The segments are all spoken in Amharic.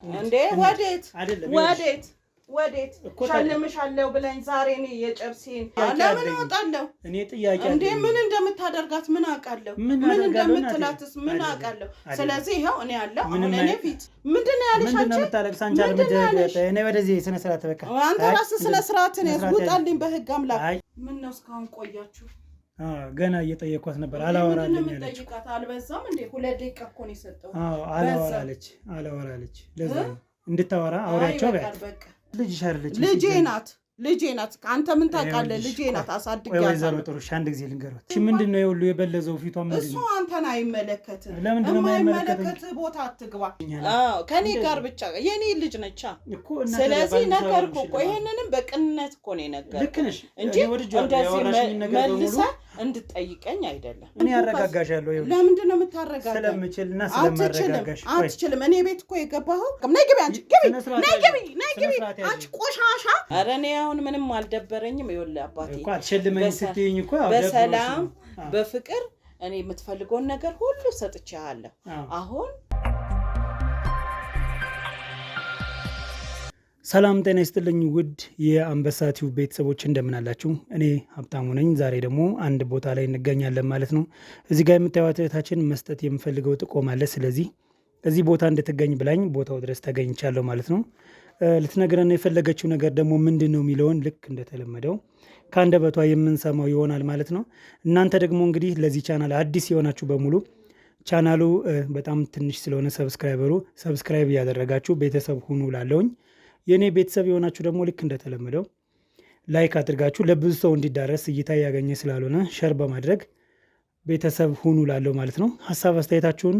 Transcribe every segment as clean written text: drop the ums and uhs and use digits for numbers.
እንዴ ወዴት ሸልምሻለሁ ብለኝ ዛሬ እኔ የጨርሲን ለምን እወጣለሁ እኔ ጥያቄ እንዴ ምን እንደምታደርጋት ምን አውቃለሁ ምን እንደምትላትስ ምን አውቃለሁ ስለዚህ ይሄው እኔ ያለው እኔ ፊት ምንድነው ያለሽ አንቺ ምንድነው የምታለቅስ አንቺ አልመደረበት እኔ ወደዚህ ስነ ስርዓት በቃ አንተ ራስህ ስነ ስርዓት ነው ውጣልኝ በህግ አምላክ ምን ነው እስካሁን ቆያችሁ ገና እየጠየኳት ነበር አላወራልኝ አለች አልበዛም እንዴ 2 ደቂቃ እኮ ነው የሰጠው አላወራለች ለዛ እንድታወራ አውሪያቸው በቃ ልጄ ናት አንተ ምን ታውቃለህ ልጄ ናት አሳድጋለሁ ወይዘሮ ጥሩሽ አንድ ጊዜ ልንገርህ እሺ ምንድነው ይሁሉ የበለዘው ፊቷ ምንድነው እሱ አንተን አይመለከትም ለምንድነው የማይመለከት ቦታ አትግባ ከኔ ጋር ብቻ የኔ ልጅ ነች ስለዚህ ነገርኩ እኮ ይሄንንም በቅንነት እኮ ነው የነገርኩህ እንጂ እንደዚህ እንድትጠይቀኝ አይደለም እኔ አረጋጋሻለሁ ይሁን ለምንድነው የምታረጋጋኝ ስለምችልና ስለማረጋጋሽ አትችልም እኔ ቤት እኮ የገባኸው ነይ ግቢ አንቺ ቆሻሻ ኧረ እኔ አሁን ምንም አልደበረኝም ይኸውልህ አባቴ እኮ አልሸልመኝ ስትይኝ እኮ በሰላም በፍቅር እኔ የምትፈልገውን ነገር ሁሉ ሰጥቻለሁ አሁን ሰላም ጤና ይስጥልኝ ውድ የአንበሳ ቲዩብ ቤተሰቦች እንደምን አላችሁ እኔ ሀብታሙ ነኝ ዛሬ ደግሞ አንድ ቦታ ላይ እንገኛለን ማለት ነው እዚህ ጋር የምታዩት እህታችን መስጠት የምፈልገው ጥቆማ አለ ስለዚህ እዚህ ቦታ እንድትገኝ ብላኝ ቦታው ድረስ ተገኝቻለሁ ማለት ነው ልትነግረን የፈለገችው ነገር ደግሞ ምንድነው የሚለውን ልክ እንደተለመደው ከአንደበቷ የምንሰማው ይሆናል ማለት ነው እናንተ ደግሞ እንግዲህ ለዚህ ቻናል አዲስ የሆናችሁ በሙሉ ቻናሉ በጣም ትንሽ ስለሆነ ሰብስክራይብ ያደረጋችሁ ቤተሰብ ሁኑ ላለውኝ የኔ ቤተሰብ የሆናችሁ ደግሞ ልክ እንደተለመደው ላይክ አድርጋችሁ ለብዙ ሰው እንዲዳረስ እይታ ያገኘ ስላልሆነ ሼር በማድረግ ቤተሰብ ሁኑ ላለው ማለት ነው ሐሳብ አስተያየታችሁን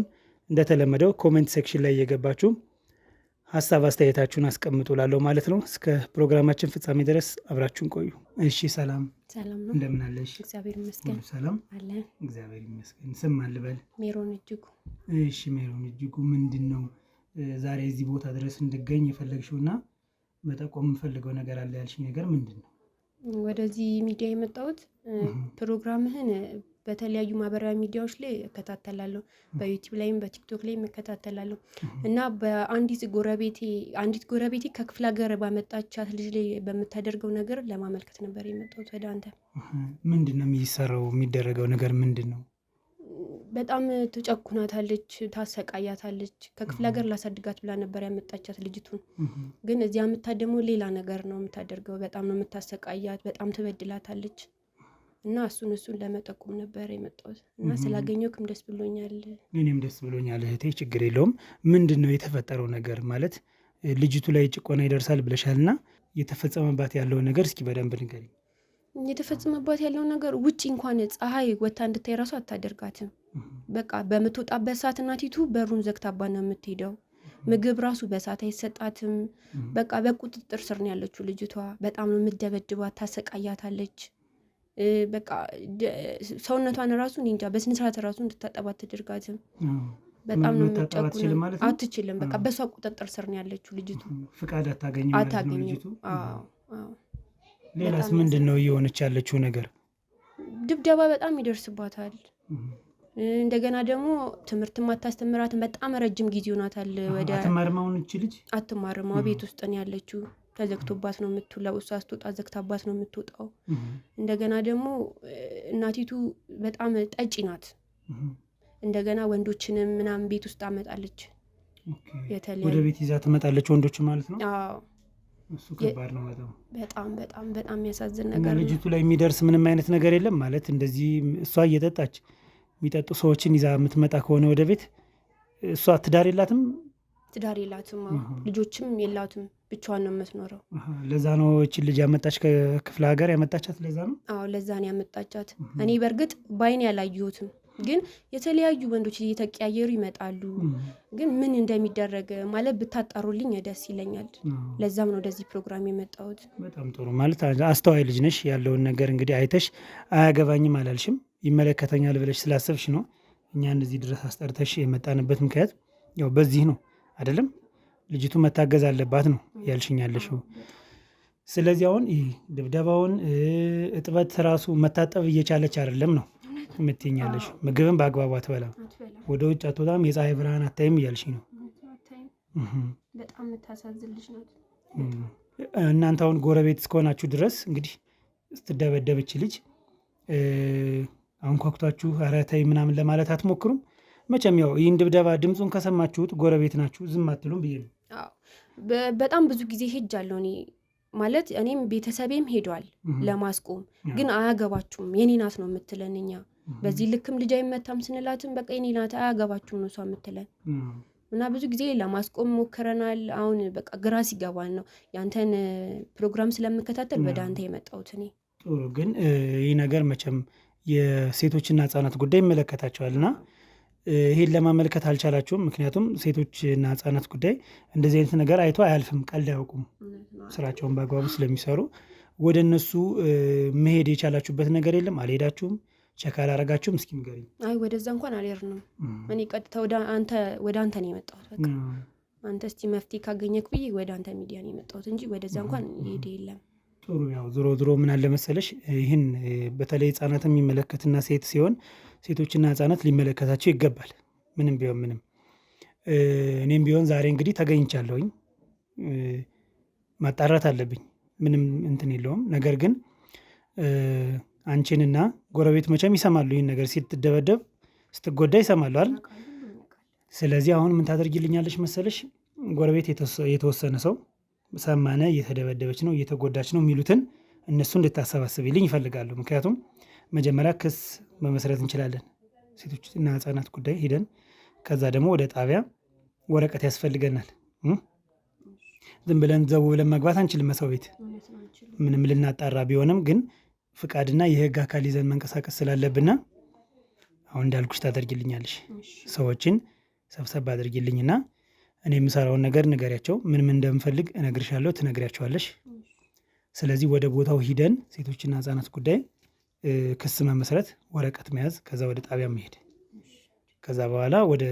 እንደተለመደው ኮሜንት ሴክሽን ላይ እየገባችሁ ሐሳብ አስተያየታችሁን አስቀምጡ ላለው ማለት ነው እስከ ፕሮግራማችን ፍጻሜ ድረስ አብራችሁን ቆዩ እሺ ሰላም ነው እንደምን አለሽ እግዚአብሔር ይመስገን ሰላም አለ እግዚአብሔር ይመስገን ስም አልበል ሜሮን እጅጉ እሺ ሜሮን እጅጉ ምንድነው ዛሬ እዚህ ቦታ ድረስ እንድገኝ የፈለግሽውና መጠቆም የምፈልገው ነገር አለ ያልሽኝ ነገር ምንድነው ወደዚህ ሚዲያ የመጣሁት ፕሮግራምህን በተለያዩ ማህበራዊ ሚዲያዎች ላይ እከታተላለሁ በዩቲዩብ ላይም በቲክቶክ ላይም እከታተላለሁ እና አንዲት ጎረቤቴ ከክፍለ ሀገር ባመጣቻት ልጅ ላይ በምታደርገው ነገር ለማመልከት ነበር የመጣሁት ወደ አንተ ምንድነው የሚደረገው ነገር ምንድነው በጣም ተጨቁናታለች ታሰቃያታለች ከክፍለ ሀገር ላሳድጋት ብላ ነበር ያመጣቻት ልጅቱን ግን እዚያ የምታደሙ ሌላ ነገር ነው የምታደርገው በጣም ነው የምታሰቃያት በጣም ትበድላታለች እና እሱን ለመጠቆም ነበር የመጣሁት እና ስላገኘሁም ደስ ብሎኛል እኔም ደስ ብሎኛል እህቴ ችግር የለውም ምንድነው የተፈጠረው ነገር ማለት ልጅቱ ላይ ጭቆና ይደርሳል ብለሻልና የተፈጸመባት ያለው ነገር እስኪ በደንብ ንገሪኝ የተፈጸመባት ያለው ነገር ውጪ እንኳን ፀሐይ ወጣ እንድታይ ራሱ አታደርጋትም በቃ በመተጣበት ሰዓት እናቲቱ በሩን ዘግታባት ነው የምትሄደው ምግብ ራሱ በሰዓት አይሰጣትም በቃ በቁጥጥር ስር ነው ያለችው ልጅቷ በጣም ነው የምትደበድባት ታሰቃያታለች በቃ ሰውነቷን ራሱ እንጃ በስነ ስርዓት ራሱ እንድታጠባት አትደርጋትም በጣም ነው የምትጨቁነው አትችልም በቃ በሷ ቁጥጥር ስር ነው ያለችው ልጅቱ ፍቃድ አታገኝም ማለት ነው ልጅቱ ሌላስ ምንድነው እየሆነች ያለችው ነገር ድብደባ በጣም ይደርስባታል እንደገና ደግሞ ትምህርት ማታስተምራት በጣም ረጅም ጊዜ ሆናታል ወደ አትማርማውን እቺ ልጅ አትማርማው ቤት ውስጥ ነው ያለችው ተዘግቶባት ነው የምትውለው እሷ ስትወጣ ዘግታባት ነው የምትወጣው እንደገና ደግሞ እናቲቱ በጣም ጠጪ ናት እንደገና ወንዶችንም ምናምን ቤት ውስጥ አመጣለች ወደ ቤት ይዛ ትመጣለች ወንዶች ማለት ነው አዎ እሱ ከባድ ነው በጣም የሚያሳዝን ነገር ነው ልጅቱ ላይ የሚደርስ ምንም አይነት ነገር የለም ማለት እንደዚህ እሷ እየጠጣች የሚጠጡ ሰዎችን ይዛ የምትመጣ ከሆነ ወደ ቤት እሷ ትዳር የላትም ልጆችም የላትም ብቻዋን ነው የምትኖረው ለዛ ነው እቺ ልጅ ያመጣች ከክፍለ ሀገር ያመጣቻት ለዛ ነው አዎ ለዛ ነው ያመጣቻት እኔ በርግጥ ባይኔ ያላየሁትም ግን የተለያዩ ወንዶች እየተቀያየሩ ይመጣሉ ግን ምን እንደሚደረግ ማለት ብታጣሩልኝ ደስ ይለኛል ለዛም ነው ወደዚህ ፕሮግራም የመጣሁት በጣም ጥሩ ማለት አስተዋይ ልጅ ነሽ ያለውን ነገር እንግዲህ አይተሽ አያገባኝም አላልሽም ይመለከተኛል ብለሽ ስላሰብሽ ነው እኛን እዚህ ድረስ አስጠርተሽ የመጣንበት ምክንያት ያው በዚህ ነው አይደለም ልጅቱ መታገዝ አለባት ነው ያልሽኛለሽው ስለዚህ አሁን ድብደባውን እጥበት ራሱ መታጠብ እየቻለች አይደለም ነው ምትኛለሽ ምግብን በአግባቡ አትበላም ወደ ውጭ አትወጣም የፀሐይ ብርሃን አታይም እያልሽ ነው በጣም የምታሳዝን ልጅ ናት። እናንተ አሁን ጎረቤት እስከሆናችሁ ድረስ እንግዲህ ስትደበደብች ልጅ አንኳኩታችሁ ኧረ ተይ ምናምን ለማለት አትሞክሩም? መቼም ያው ይህን ድብደባ ድምፁን ከሰማችሁት ጎረቤት ናችሁ፣ ዝም አትሉም ብዬ ነው። በጣም ብዙ ጊዜ ሄጃለሁ እኔ ማለት እኔም ቤተሰቤም ሄዷል ለማስቆም፣ ግን አያገባችሁም የኔ ናት ነው የምትለን። እኛ በዚህ ልክም ልጅ አይመታም ስንላትም በቃ የኔ ናት አያገባችሁም ነው እሷ የምትለን። እና ብዙ ጊዜ ለማስቆም ሞክረናል። አሁን በቃ ግራ ሲገባን ነው ያንተን ፕሮግራም ስለምከታተል ወደ አንተ የመጣሁት እኔ። ጥሩ። ግን ይህ ነገር መቼም የሴቶችና ህጻናት ጉዳይ ይመለከታቸዋልና ይሄን ለማመልከት አልቻላችሁም። ምክንያቱም ሴቶችና ህጻናት ጉዳይ እንደዚህ አይነት ነገር አይቶ አያልፍም፣ ቀልድ አያውቁም። ስራቸውን በአግባቡ ስለሚሰሩ ወደ እነሱ መሄድ የቻላችሁበት ነገር የለም? አልሄዳችሁም? ቸክ አላረጋችሁም? እስኪ ንገሪኝ። አይ ወደዛ እንኳን አልሄድንም። እኔ ቀጥታ ወደ አንተ ነው የመጣሁት። በቃ አንተ እስቲ መፍትሄ ካገኘክ ብዬ ወደ አንተ ሚዲያ ነው የመጣሁት እንጂ ወደዛ እንኳን ሄደ የለም። ጥሩ። ያው ዞሮ ምን አለ መሰለሽ፣ ይህን በተለይ ህጻናት የሚመለከትና ሴት ሲሆን ሴቶችና ህጻናት ሊመለከታቸው ይገባል። ምንም ቢሆን ምንም እኔም ቢሆን ዛሬ እንግዲህ ተገኝቻለሁኝ። ማጣራት አለብኝ፣ ምንም እንትን የለውም። ነገር ግን አንቺንና ጎረቤት መቼም ይሰማሉ፣ ይህን ነገር ስትደበደብ ስትጎዳ ይሰማሉ አይደል? ስለዚህ አሁን ምን ታደርጊልኛለሽ መሰለሽ፣ ጎረቤት የተወሰነ ሰው ሰማነ እየተደበደበች ነው እየተጎዳች ነው የሚሉትን እነሱ እንድታሰባስብልኝ ይፈልጋሉ። ምክንያቱም መጀመሪያ ክስ መመስረት እንችላለን ሴቶችና ህጻናት ጉዳይ ሂደን፣ ከዛ ደግሞ ወደ ጣቢያ ወረቀት ያስፈልገናል። ዝም ብለን ዘው ብለን መግባት አንችልም ሰው ቤት። ምንም ልናጣራ ቢሆንም ግን ፍቃድና የህግ አካል ይዘን መንቀሳቀስ ስላለብና አሁን እንዳልኩሽ ታደርጊልኛለሽ። ሰዎችን ሰብሰብ አድርጊልኝና እኔ የምሰራውን ነገር ንገሪያቸው። ምን እንደምፈልግ እነግርሻለሁ፣ ትነግሪያቸዋለሽ። ስለዚህ ወደ ቦታው ሂደን ሴቶችና ህጻናት ጉዳይ ክስ መመስረት፣ ወረቀት መያዝ፣ ከዛ ወደ ጣቢያ መሄድ፣ ከዛ በኋላ ወደ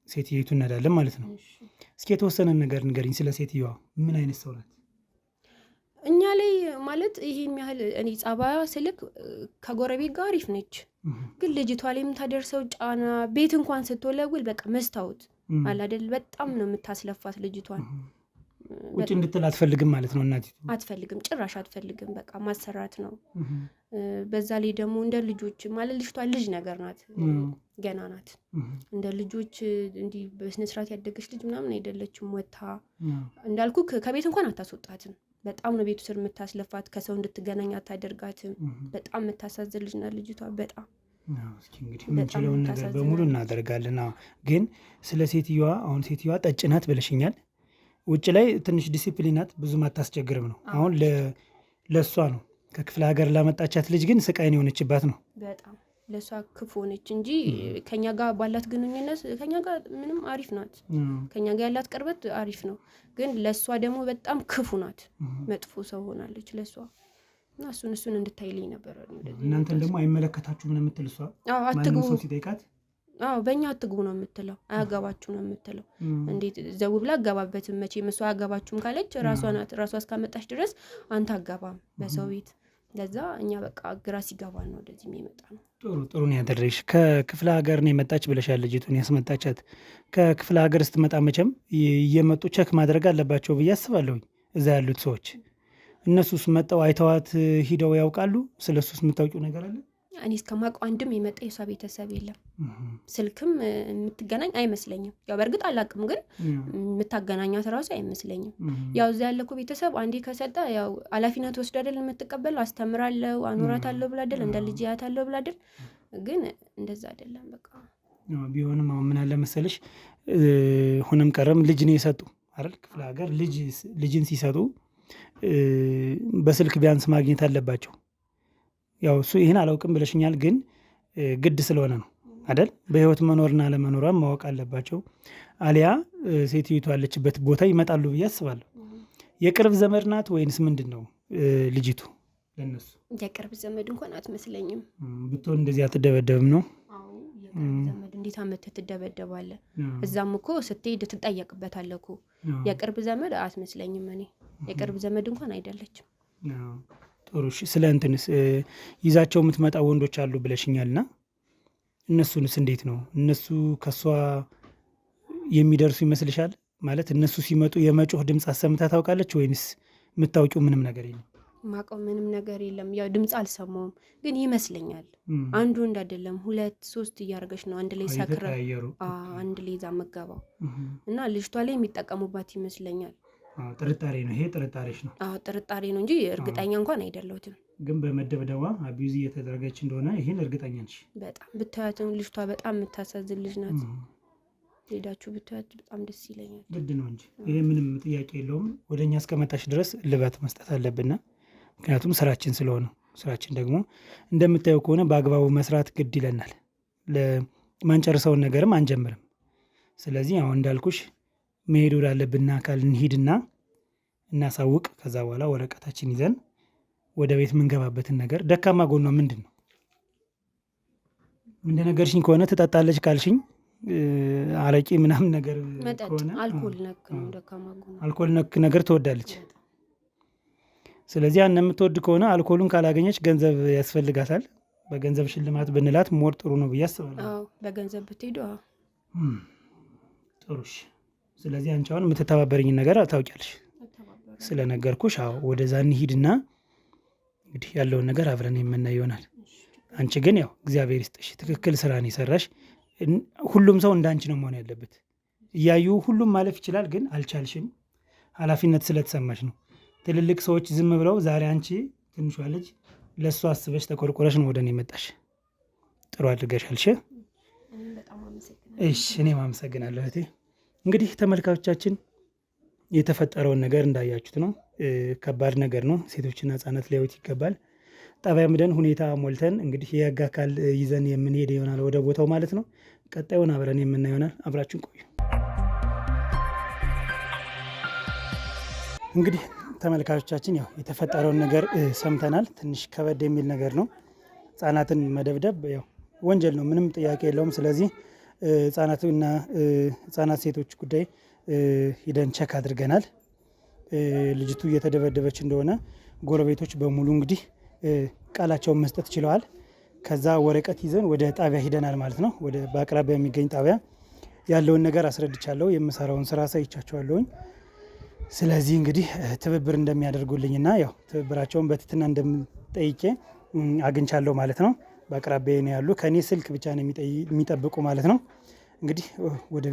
ሴትዮቱ እንሄዳለን ማለት ነው። እስኪ የተወሰነ ነገር ንገሪኝ ስለ ሴትዮዋ። ምን አይነት ሰው ናት? እኛ ላይ ማለት ይሄን ያህል እኔ ጸባያ ስልክ ከጎረቤት ጋር አሪፍ ነች፣ ግን ልጅቷ ላይ የምታደርሰው ጫና ቤት እንኳን ስትወለውል በቃ መስታወት አላደል በጣም ነው የምታስለፋት ልጅቷን። ውጭ እንድትል አትፈልግም ማለት ነው እናቲቱ? አትፈልግም፣ ጭራሽ አትፈልግም። በቃ ማሰራት ነው። በዛ ላይ ደግሞ እንደ ልጆች ማለት ልጅቷ ልጅ ነገር ናት፣ ገና ናት። እንደ ልጆች እንዲህ በስነስርዓት ያደገች ልጅ ምናምን አይደለችም። ወታ እንዳልኩ ከቤት እንኳን አታስወጣትም። በጣም ነው ቤቱ ስር የምታስለፋት፣ ከሰው እንድትገናኝ አታደርጋትም። በጣም የምታሳዝን ልጅ ናት ልጅቷ በጣም። እስኪ እንግዲህ የምንችለውን ነገር በሙሉ እናደርጋለን። ግን ስለ ሴትዮዋ አሁን ሴትዮዋ ጠጭ ናት ብለሽኛል። ውጭ ላይ ትንሽ ዲሲፕሊናት ብዙም አታስቸግርም ነው። አሁን ለእሷ ነው ከክፍለ ሀገር ላመጣቻት ልጅ ግን ስቃይን የሆነችባት ነው። በጣም ለእሷ ክፉ ሆነች እንጂ ከኛ ጋር ባላት ግንኙነት ከኛ ጋር ምንም አሪፍ ናት። ከኛ ጋር ያላት ቅርበት አሪፍ ነው። ግን ለእሷ ደግሞ በጣም ክፉ ናት፣ መጥፎ ሰው ሆናለች ለእሷ። እና እሱን እንድታይልኝ ነበር። እናንተን ደግሞ አይመለከታችሁ ምን የምትል እሷ ማንም ሰው ሲጠይቃት በእኛ አትግቡ ነው የምትለው፣ አያገባችሁ ነው የምትለው። እንዴት ዘው ብላ አገባበትም መቼም እሷ አያገባችሁም ካለች ራሷ ናት። ራሷ እስካመጣች ድረስ አንተ አገባም በሰው ቤት። ለዛ እኛ በቃ ግራ ሲገባን ነው ወደዚህ የመጣ ነው። ጥሩ ነው ያደረግሽ። ከክፍለ ሀገር ነው የመጣች ብለሻል ልጅቱን ያስመጣቻት። ከክፍለ ሀገር ስትመጣ መቼም እየመጡ ቸክ ማድረግ አለባቸው ብዬ አስባለሁኝ እዛ ያሉት ሰዎች። እነሱስ መጠው አይተዋት ሂደው ያውቃሉ? ስለ እሱስ የምታውቂው ነገር አለ? እኔ እስከማውቀው አንድም የመጣ የሷ ቤተሰብ የለም። ስልክም የምትገናኝ አይመስለኝም። ያው በእርግጥ አላውቅም፣ ግን የምታገናኛት ራሱ አይመስለኝም። ያው እዛ ያለኩ ቤተሰብ አንዴ ከሰጠ ያው ኃላፊነት ወስዶ አይደል የምትቀበል። አስተምራለሁ፣ አኖራታለሁ ብላ አይደል እንደ ልጅ ያታለሁ ብላ አይደል። ግን እንደዛ አይደለም። በቃ ቢሆንም አሁን ምን አለ መሰለሽ፣ ሆነም ቀረም ልጅ ነው የሰጡ አይደል? ክፍለ ሀገር ልጅን ሲሰጡ በስልክ ቢያንስ ማግኘት አለባቸው። ያው እሱ ይህን አላውቅም ብለሽኛል፣ ግን ግድ ስለሆነ ነው አይደል? በህይወት መኖርና አለመኖሯን ማወቅ አለባቸው። አሊያ ሴትዮቱ ያለችበት ቦታ ይመጣሉ ብዬ አስባለሁ። የቅርብ ዘመድ ናት ወይንስ ምንድን ነው ልጅቱ? ለነሱ የቅርብ ዘመድ እንኳን አትመስለኝም። ብትሆን እንደዚህ አትደበደብም ነው? የቅርብ ዘመድ እንዴት አመተህ ትደበደባለህ? እዛም እኮ ስትሄድ ትጠየቅበታለህ እኮ። የቅርብ ዘመድ አትመስለኝም። እኔ የቅርብ ዘመድ እንኳን አይደለችም። ጥሩ። ስለ እንትንስ ይዛቸው የምትመጣ ወንዶች አሉ ብለሽኛልና እነሱንስ እንዴት ነው? እነሱ ከሷ የሚደርሱ ይመስልሻል? ማለት እነሱ ሲመጡ የመጮህ ድምፅ አሰምታ ታውቃለች ወይንስ የምታውቂው ምንም ነገር የለም? ማቀው ምንም ነገር የለም። ያው ድምፅ አልሰማውም ግን ይመስለኛል አንዱ እንዳደለም 2-3 እያደረገች ነው አንድ ላይ ሰክረ አንድ ላይ ዛ መገባው እና ልጅቷ ላይ የሚጠቀሙባት ይመስለኛል። ጥርጣሬ ነው ይሄ። ጥርጣሬሽ ነው? ጥርጣሬ ነው እንጂ እርግጠኛ እንኳን አይደለሁትም። ግን በመደብደቧ አቢዩዝ እየተደረገች እንደሆነ ይሄን እርግጠኛ ነሽ? በጣም ብታያትም ልጅቷ በጣም የምታሳዝን ልጅ ናት። ሄዳችሁ ብታያት በጣም ደስ ይለኛል። ግድ ነው እንጂ ይሄ ምንም ጥያቄ የለውም። ወደኛ እስከመጣሽ ድረስ ልባት መስጠት አለብንና ምክንያቱም ስራችን ስለሆነ፣ ስራችን ደግሞ እንደምታየው ከሆነ በአግባቡ መስራት ግድ ይለናል። ለማንጨርሰውን ነገርም አንጀምርም። ስለዚህ አሁን እንዳልኩሽ መሄድ ወዳለብን አካል እንሂድና እናሳውቅ። ከዛ በኋላ ወረቀታችን ይዘን ወደ ቤት የምንገባበትን ነገር። ደካማ ጎኗ ምንድን ነው? እንደነገርሽኝ ከሆነ ትጠጣለች ካልሽኝ አረቂ ምናምን ነገር ከሆነ አልኮል ነክ ነገር ትወዳለች። ስለዚህ ያን የምትወድ ከሆነ አልኮሉን ካላገኘች ገንዘብ ያስፈልጋታል። በገንዘብ ሽልማት ብንላት ሞር ጥሩ ነው ብዬ አስባለሁ። በገንዘብ ብትሄዱ ጥሩሽ። ስለዚህ አንቺ አሁን የምትተባበረኝን ነገር ታውቂያለሽ ስለነገርኩሽ። ወደዛ እንሂድና እንግዲህ ያለውን ነገር አብረን የምናይ ይሆናል። አንቺ ግን ያው እግዚአብሔር ይስጥሽ፣ ትክክል ስራን የሰራሽ። ሁሉም ሰው እንዳንቺ ነው መሆን ያለበት። እያዩ ሁሉም ማለፍ ይችላል፣ ግን አልቻልሽም። ኃላፊነት ስለተሰማሽ ነው። ትልልቅ ሰዎች ዝም ብለው፣ ዛሬ አንቺ ትንሿ ልጅ ለእሱ አስበሽ ተቆርቆረሽ ነው ወደ እኔ መጣሽ። ጥሩ አድርገሻልሽ። እሺ እኔም አመሰግናለሁ እህቴ። እንግዲህ ተመልካቾቻችን የተፈጠረውን ነገር እንዳያችሁት ነው። ከባድ ነገር ነው። ሴቶችና ህጻናት ሊያዩት ይገባል። ጣቢያ ምደን ሁኔታ ሞልተን እንግዲህ የህግ አካል ይዘን የምንሄድ ይሆናል ወደ ቦታው ማለት ነው። ቀጣዩን አብረን የምናይ ይሆናል። አብራችን ቆዩ። እንግዲህ ተመልካቾቻችን ያው የተፈጠረውን ነገር ሰምተናል። ትንሽ ከበድ የሚል ነገር ነው። ህጻናትን መደብደብ ያው ወንጀል ነው፣ ምንም ጥያቄ የለውም። ስለዚህ ህጻናት ሴቶች ጉዳይ ሂደን ቸክ አድርገናል። ልጅቱ እየተደበደበች እንደሆነ ጎረቤቶች በሙሉ እንግዲህ ቃላቸውን መስጠት ችለዋል። ከዛ ወረቀት ይዘን ወደ ጣቢያ ሂደናል ማለት ነው። ወደ በአቅራቢያ የሚገኝ ጣቢያ ያለውን ነገር አስረድቻለሁ። የምሰራውን ስራ አሳይቻቸዋለሁኝ። ስለዚህ እንግዲህ ትብብር እንደሚያደርጉልኝና ያው ትብብራቸውን በትትና እንደምጠይቄ አግኝቻለሁ ማለት ነው። በአቅራቢያ ነው ያሉ፣ ከኔ ስልክ ብቻ ነው የሚጠብቁ ማለት ነው። እንግዲህ ወደ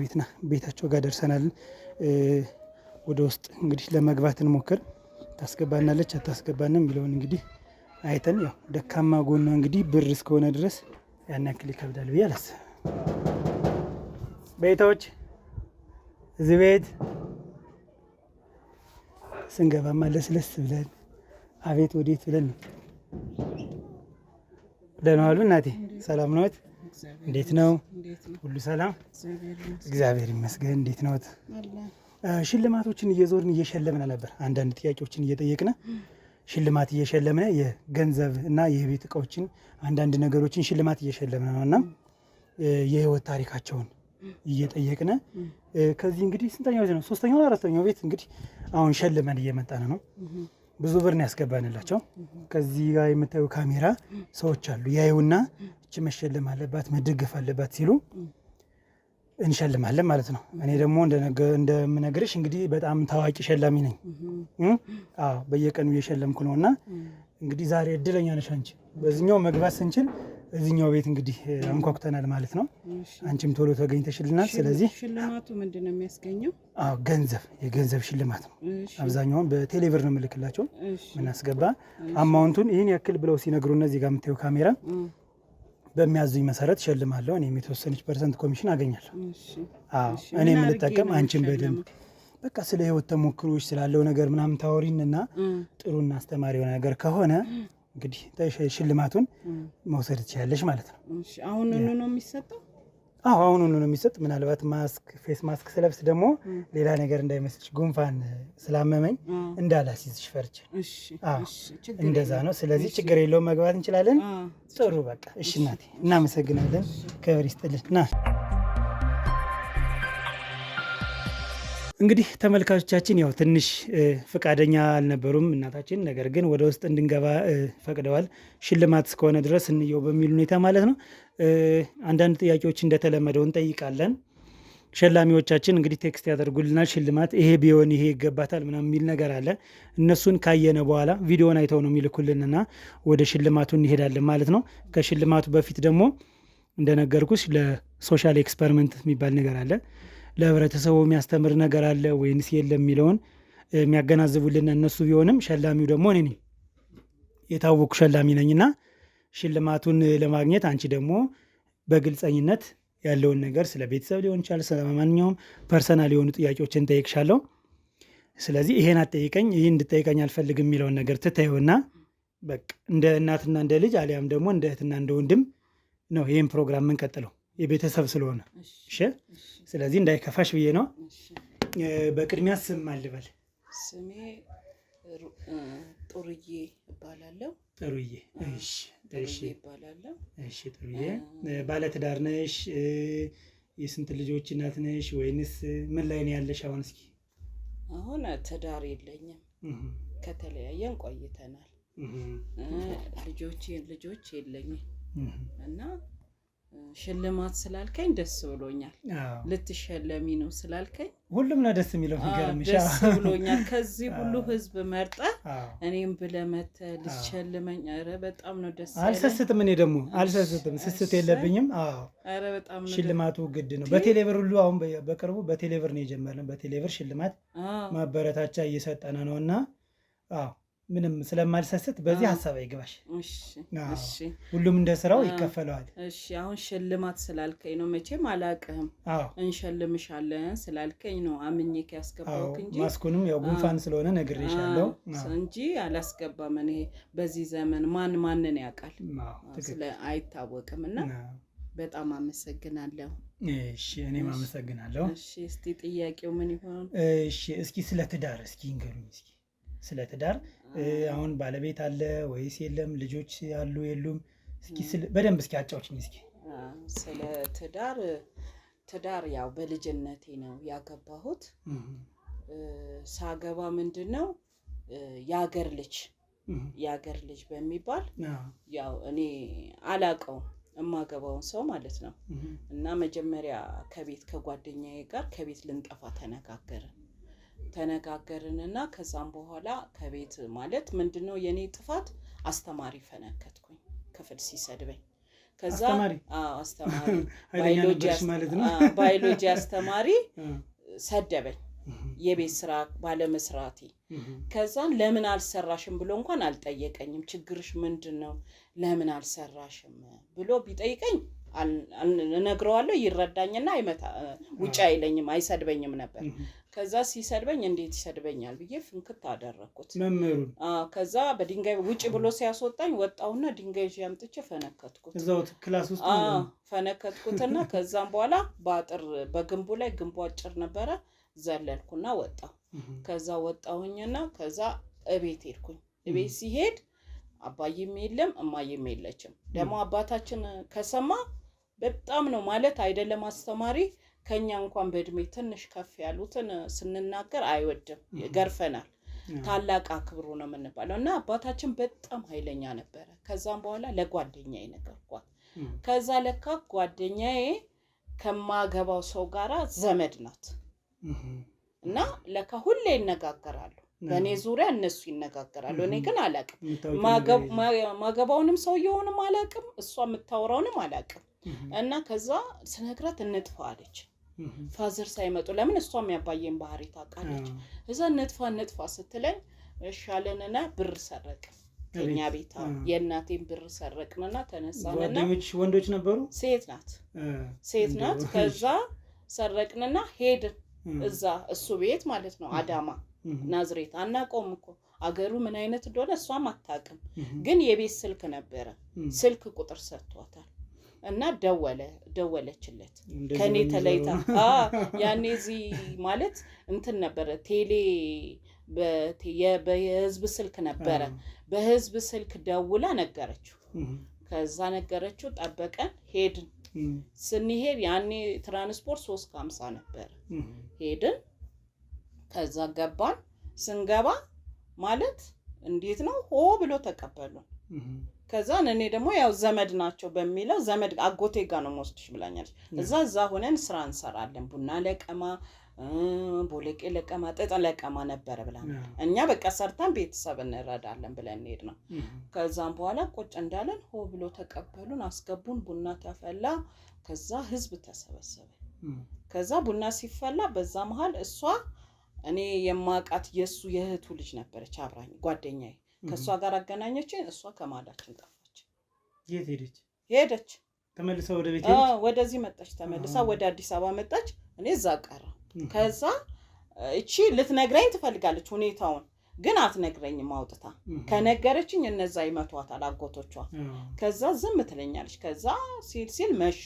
ቤታቸው ጋር ደርሰናል። ወደ ውስጥ እንግዲህ ለመግባት እንሞክር። ታስገባናለች አታስገባንም የሚለውን እንግዲህ አይተን፣ ያው ደካማ ጎኗ እንግዲህ ብር እስከሆነ ድረስ ያን ያክል ይከብዳል ብዬ አላስብም። ቤቶች እዚህ ቤት ስንገባማ ለስለስ ብለን አቤት ወዴት ብለን ነው። ደህና ዋሉ እናቴ፣ ሰላም ነዎት? እንዴት ነው? ሁሉ ሰላም? እግዚአብሔር ይመስገን። እንዴት ነዎት? ሽልማቶችን እየዞርን እየሸለምነ ነበር። አንዳንድ ጥያቄዎችን እየጠየቅነ ሽልማት እየሸለምነ የገንዘብ እና የቤት እቃዎችን አንዳንድ ነገሮችን ሽልማት እየሸለምነ ነው እና የህይወት ታሪካቸውን እየጠየቅነ ከዚህ እንግዲህ ስንተኛው ቤት ነው? 3ኛው 4ኛው ቤት እንግዲህ አሁን ሸልመን እየመጣን ነው። ብዙ ብር ነው ያስገባንላቸው። ከዚህ ጋር የምታዩ ካሜራ ሰዎች አሉ፣ ያዩና እቺ መሸለም አለባት መደገፍ አለባት ሲሉ እንሸልማለን ማለት ነው። እኔ ደግሞ እንደምነግርሽ እንግዲህ በጣም ታዋቂ ሸላሚ ነኝ። በየቀኑ እየሸለምኩ ነው እና እንግዲህ ዛሬ እድለኛ ነሽ አንቺ። በዚህኛው መግባት ስንችል እዚህኛው ቤት እንግዲህ አንኳኩተናል ማለት ነው። አንቺም ቶሎ ተገኝተሽልናል። ስለዚህ ሽልማቱ ምንድን ነው የሚያስገኘው? የገንዘብ ሽልማት ነው። አብዛኛውን በቴሌብር ነው የምልክላቸው ምናስገባ አማውንቱን ይህን ያክል ብለው ሲነግሩ እነዚህ ጋር የምታየው ካሜራ በሚያዙኝ መሰረት ሸልማለሁ። እኔም የተወሰነች ፐርሰንት ኮሚሽን አገኛለሁ። እኔ የምንጠቀም አንቺን በደንብ በቃ ስለ ህይወት ተሞክሮች ስላለው ነገር ምናምን ታወሪንና ጥሩና አስተማሪ የሆነ ነገር ከሆነ እንግዲህ ሽልማቱን መውሰድ ትችላለሽ ማለት ነው። አሁኑኑ ነው የሚሰጠው? አሁኑኑ ነው የሚሰጥ። ምናልባት ፌስ ማስክ ስለብስ ደግሞ ሌላ ነገር እንዳይመስልሽ፣ ጉንፋን ስላመመኝ እንዳላሲዝሽ ፈርቼ እንደዛ ነው። ስለዚህ ችግር የለውም፣ መግባት እንችላለን። ጥሩ በቃ እሺ እናቴ፣ እናመሰግናለን። ክብር ይስጥልን። ና እንግዲህ ተመልካቾቻችን ያው ትንሽ ፍቃደኛ አልነበሩም እናታችን፣ ነገር ግን ወደ ውስጥ እንድንገባ ፈቅደዋል። ሽልማት እስከሆነ ድረስ እንየው በሚል ሁኔታ ማለት ነው። አንዳንድ ጥያቄዎች እንደተለመደው እንጠይቃለን። ሸላሚዎቻችን እንግዲህ ቴክስት ያደርጉልናል። ሽልማት ይሄ ቢሆን ይሄ ይገባታል ምናምን የሚል ነገር አለ። እነሱን ካየነ በኋላ ቪዲዮን አይተው ነው የሚልኩልንና ወደ ሽልማቱ እንሄዳለን ማለት ነው። ከሽልማቱ በፊት ደግሞ እንደነገርኩሽ ለሶሻል ኤክስፐሪመንት የሚባል ነገር አለ። ለህብረተሰቡ የሚያስተምር ነገር አለ ወይንስ የለም የሚለውን የሚያገናዝቡልን እነሱ ቢሆንም ሸላሚው ደግሞ እኔ ነኝ፣ የታወቁ ሸላሚ ነኝና ሽልማቱን ለማግኘት አንቺ ደግሞ በግልጸኝነት ያለውን ነገር ስለ ቤተሰብ ሊሆን ይችላል፣ ስለ ማንኛውም ፐርሰናል የሆኑ ጥያቄዎችን ጠይቅሻለሁ። ስለዚህ ይሄን አትጠይቀኝ፣ ይህን እንድጠይቀኝ አልፈልግም የሚለውን ነገር ትታዩና በቃ እንደ እናትና እንደ ልጅ አሊያም ደግሞ እንደ እህትና እንደ ወንድም ነው ይህን ፕሮግራም የምንቀጥለው የቤተሰብ ስለሆነ። እሺ፣ ስለዚህ እንዳይከፋሽ ብዬ ነው። በቅድሚያ ስም አልበል። ስሜ ጥሩዬ እባላለሁ። ጥሩዬ። እሺ፣ ጥሩዬ እባላለሁ። እሺ፣ ጥሩዬ ባለትዳር ነሽ? የስንት ልጆች እናት ነሽ? ወይንስ ምን ላይ ነው ያለሽ አሁን? እስኪ አሁን ትዳር የለኝም። ከተለያየን ቆይተናል። ልጆች የለኝም እና ሽልማት ስላልከኝ ደስ ብሎኛል። ልትሸለሚ ነው ስላልከኝ ሁሉም ነው ደስ የሚለው። ደስ ብሎኛል። ከዚህ ሁሉ ህዝብ መርጠ እኔም ብለህ መተህ ልትሸልመኝ፣ ኧረ በጣም ነው ደስ ያለኝ። አልሰስትም፣ እኔ ደግሞ አልሰስትም፣ ስስት የለብኝም። ኧረ በጣም ነው። ሽልማቱ ግድ ነው። በቴሌብር ሁሉ አሁን በቅርቡ በቴሌብር ነው የጀመርነው። በቴሌብር ሽልማት ማበረታቻ እየሰጠነ ነው እና ምንም ስለማልሰስት በዚህ ሀሳብ አይገባሽ። እሺ፣ ሁሉም እንደ ስራው ይከፈለዋል። እሺ፣ አሁን ሽልማት ስላልከኝ ነው፣ መቼም አላውቅህም። እንሸልምሻለን ስላልከኝ ነው አምኜክ ያስገባሁት እንጂ ማስኩንም ያው ጉንፋን ስለሆነ ነግሬሻለሁ እንጂ አላስገባም። እኔ በዚህ ዘመን ማንን ያውቃል? አይታወቅም። እና በጣም አመሰግናለሁ። እሺ፣ እኔም አመሰግናለሁ። እሺ፣ እስቲ ጥያቄው ምን ይሆን? እሺ፣ እስኪ ስለ ትዳር እስኪ ንገሩኝ። እስኪ ስለ ትዳር አሁን ባለቤት አለ ወይስ የለም? ልጆች ያሉ የሉም? እስኪ በደንብ እስኪ አጫውችኝ እስኪ ስለ ትዳር። ያው በልጅነቴ ነው ያገባሁት። ሳገባ ምንድነው የአገር ልጅ በሚባል ያው እኔ አላውቀውም እማገባውን ሰው ማለት ነው። እና መጀመሪያ ከጓደኛዬ ጋር ከቤት ልንጠፋ ተነጋገርንና ከዛም በኋላ ከቤት ማለት ምንድነው የኔ ጥፋት፣ አስተማሪ ፈነከትኩኝ ክፍል ሲሰድበኝ። ከዛ አስተማሪ ባዮሎጂ አስተማሪ ሰደበኝ የቤት ስራ ባለመስራቴ። ከዛን ለምን አልሰራሽም ብሎ እንኳን አልጠየቀኝም። ችግርሽ ምንድነው ለምን አልሰራሽም ብሎ ቢጠይቀኝ እነግረዋለሁ፣ ይረዳኝና ውጭ አይለኝም፣ አይሰድበኝም ነበር። ከዛ ሲሰድበኝ እንዴት ይሰድበኛል ብዬ ፍንክት አደረኩት መምህሩን። ከዛ በድንጋይ ውጭ ብሎ ሲያስወጣኝ ወጣውና ድንጋይ ይዤ አምጥቼ ፈነከትኩት። እዛው ክላስ ውስጥ ፈነከትኩትና ከዛም በኋላ በግንቡ ላይ ግንቡ አጭር ነበረ፣ ዘለልኩና ወጣው። ከዛ ወጣሁኝና ከዛ እቤት ሄድኩኝ። እቤት ሲሄድ አባዬም የለም እማዬም የለችም። ደግሞ አባታችን ከሰማ በጣም ነው ማለት አይደለም አስተማሪ ከኛ እንኳን በእድሜ ትንሽ ከፍ ያሉትን ስንናገር አይወድም፣ ገርፈናል። ታላቅ አክብሩ ነው የምንባለው። እና አባታችን በጣም ኃይለኛ ነበረ። ከዛም በኋላ ለጓደኛዬ ነገርኳት። ከዛ ለካ ጓደኛዬ ከማገባው ሰው ጋራ ዘመድ ናት እና ለካ ሁሌ ይነጋገራሉ። በእኔ ዙሪያ እነሱ ይነጋገራሉ። እኔ ግን አላውቅም፣ ማገባውንም ሰውየውንም አላውቅም፣ እሷ የምታወራውንም አላውቅም። እና ከዛ ስነግራት እንጥፋ አለች። ፋዘር ሳይመጡ ለምን እሷም ያባየን ባህሪ ታውቃለች። እዛ እንጥፋ ስትለኝ እሻለንና ብር ሰረቅን ከኛ ቤታ። የእናቴን ብር ሰረቅንና ተነሳንና ጓደኞች ወንዶች ነበሩ? ሴት ናት። ከዛ ሰረቅንና ሄድን እዛ እሱ ቤት ማለት ነው፣ አዳማ ናዝሬት። አናውቀውም እኮ አገሩ ምን አይነት እንደሆነ እሷም አታውቅም። ግን የቤት ስልክ ነበረ፣ ስልክ ቁጥር ሰጥቷታል። እና ደወለችለት ከኔ ተለይታ። ያኔ እዚህ ማለት እንትን ነበረ፣ ቴሌ በህዝብ ስልክ ነበረ። በህዝብ ስልክ ደውላ ነገረችው። ከዛ ነገረችው፣ ጠበቀን፣ ሄድን። ስንሄድ ያኔ ትራንስፖርት 350 ነበረ። ሄድን፣ ከዛ ገባን። ስንገባ ማለት እንዴት ነው ሆ ብሎ ተቀበሉን። ከዛ እኔ ደግሞ ያው ዘመድ ናቸው በሚለው ዘመድ አጎቴ ጋር ነው የምወስድሽ ብላኛለች። እዛ ሆነን ስራ እንሰራለን። ቡና ለቀማ፣ ቦለቄ ለቀማ፣ ጥጥ ለቀማ ነበረ ብላን እኛ በቃ ሰርተን ቤተሰብ እንረዳለን ብለን ሄድ ነው። ከዛም በኋላ ቁጭ እንዳለን ሆ ብሎ ተቀበሉን፣ አስገቡን። ቡና ተፈላ። ከዛ ህዝብ ተሰበሰበ። ከዛ ቡና ሲፈላ በዛ መሃል እሷ እኔ የማውቃት የሱ የእህቱ ልጅ ነበረች አብራኝ ጓደኛዬ። ከሷ ጋር አገናኘችን። እሷ ከማዳችን ጠፋች። የት ሄደች? ተመልሳ ወደ ቤት ሄደች። ወደዚህ መጣች። ተመልሳ ወደ አዲስ አበባ መጣች። እኔ እዛ ቀረ። ከዛ እቺ ልትነግረኝ ትፈልጋለች ሁኔታውን፣ ግን አትነግረኝም አውጥታ። ከነገረችኝ እነዛ ይመቷታል አጎቶቿ። ከዛ ዝም ትለኛለች። ከዛ ሲል መሸ።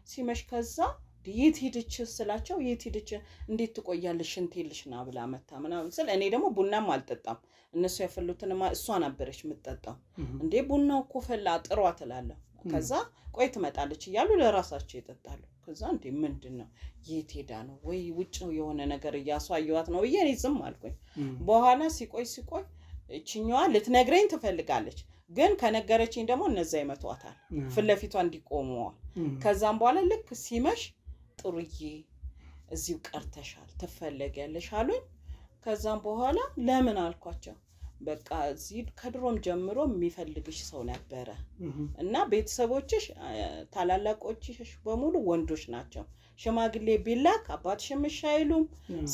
ሲመሽ ከዛ የት ሄደች ስላቸው የት ሄደች እንዴት ትቆያለሽ ሽንት የለሽና ብላ መታ ምናምን ስል እኔ ደግሞ ቡናም አልጠጣም። እነሱ ያፈሉትን እሷ ነበረች የምትጠጣው። እንዴ ቡናው እኮ ፈላ ጥሯት እላለሁ። ከዛ ቆይ ትመጣለች እያሉ ለራሳቸው ይጠጣሉ። ከዛ እንዴ ምንድነው የት ሄዳ ነው ወይ ውጭ የሆነ ነገር እያሳየዋት ነው ብዬ እኔ ዝም አልኩኝ። በኋላ ሲቆይ እቺኛዋ ልትነግረኝ ትፈልጋለች፣ ግን ከነገረችኝ ደግሞ እነዛ ይመቷታል ፍለፊቷ እንዲቆመዋል። ከዛም በኋላ ልክ ሲመሽ ጥሩዬ እዚሁ ቀርተሻል ትፈለጊያለሽ አሉኝ። ከዛም በኋላ ለምን አልኳቸው። በቃ እዚህ ከድሮም ጀምሮ የሚፈልግሽ ሰው ነበረ እና ቤተሰቦችሽ ታላላቆችሽ በሙሉ ወንዶች ናቸው። ሽማግሌ ቢላክ አባትሽም እሺ አይሉም።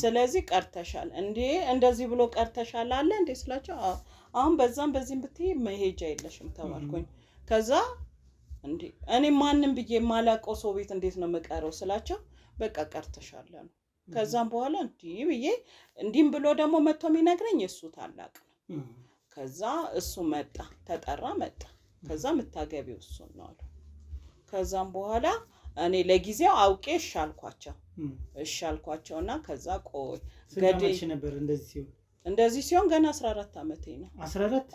ስለዚህ ቀርተሻል። እንዴ እንደዚህ ብሎ ቀርተሻል አለ እንዴ ስላቸው አሁን በዛም በዚህም ብትይ መሄጃ የለሽም ተባልኩኝ። ከዛ እንዴ እኔ ማንንም ብዬ ማላቀው ሰው ቤት እንዴት ነው መቀረው ስላቸው በቃ ቀርተሻል ነው። ከዛም በኋላ እንዲም ብሎ ደግሞ መጥቶ የሚነግረኝ እሱ ታላቅ ነው። ከዛ እሱ መጣ፣ ተጠራ መጣ። ከዛ የምታገቢው እሱ ነው አሉ። ከዛም በኋላ እኔ ለጊዜው አውቄ እሺ አልኳቸውና ከዛ ቆይ ገዴሽ ነበር እንደዚህ ሲሆን ገና 14 አመቴ ነው። 14?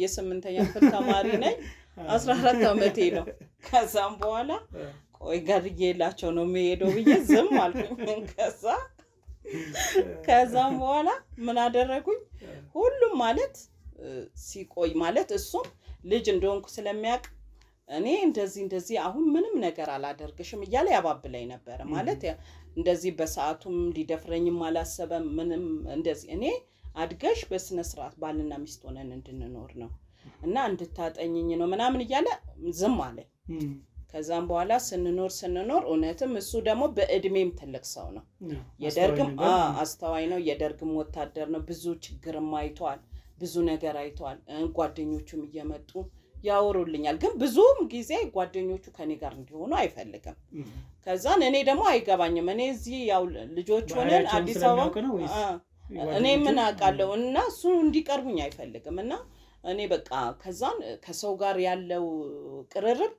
የ8ኛ ክፍል ተማሪ ነኝ። 14 አመቴ ነው። ከዛም በኋላ ቆይ ገርዬላቸው ነው የሚሄደው ብዬ ዝም አልኩኝ። ከዛም በኋላ ምን አደረጉኝ? ሁሉም ማለት ሲቆይ ማለት እሱም ልጅ እንደሆንኩ ስለሚያውቅ እኔ እንደዚህ አሁን ምንም ነገር አላደርግሽም እያለ ያባብለኝ ነበር። ማለት እንደዚህ በሰዓቱም ሊደፍረኝም አላሰበም ምንም። እንደዚህ እኔ አድገሽ በስነ ስርዓት ባልና ሚስት ሆነን እንድንኖር ነው እና እንድታጠኝኝ ነው ምናምን እያለ ዝም አለኝ። ከዛም በኋላ ስንኖር እውነትም እሱ ደግሞ በእድሜም ትልቅ ሰው ነው። የደርግም አስተዋይ ነው። የደርግም ወታደር ነው። ብዙ ችግርም አይቷል፣ ብዙ ነገር አይቷል። ጓደኞቹም እየመጡ ያወሩልኛል። ግን ብዙም ጊዜ ጓደኞቹ ከኔ ጋር እንዲሆኑ አይፈልግም። ከዛን እኔ ደግሞ አይገባኝም። እኔ እዚህ ያው ልጆች ሆነን አዲስ አበባ እኔ ምን አውቃለሁ እና እሱ እንዲቀርቡኝ አይፈልግም። እና እኔ በቃ ከዛን ከሰው ጋር ያለው ቅርርብ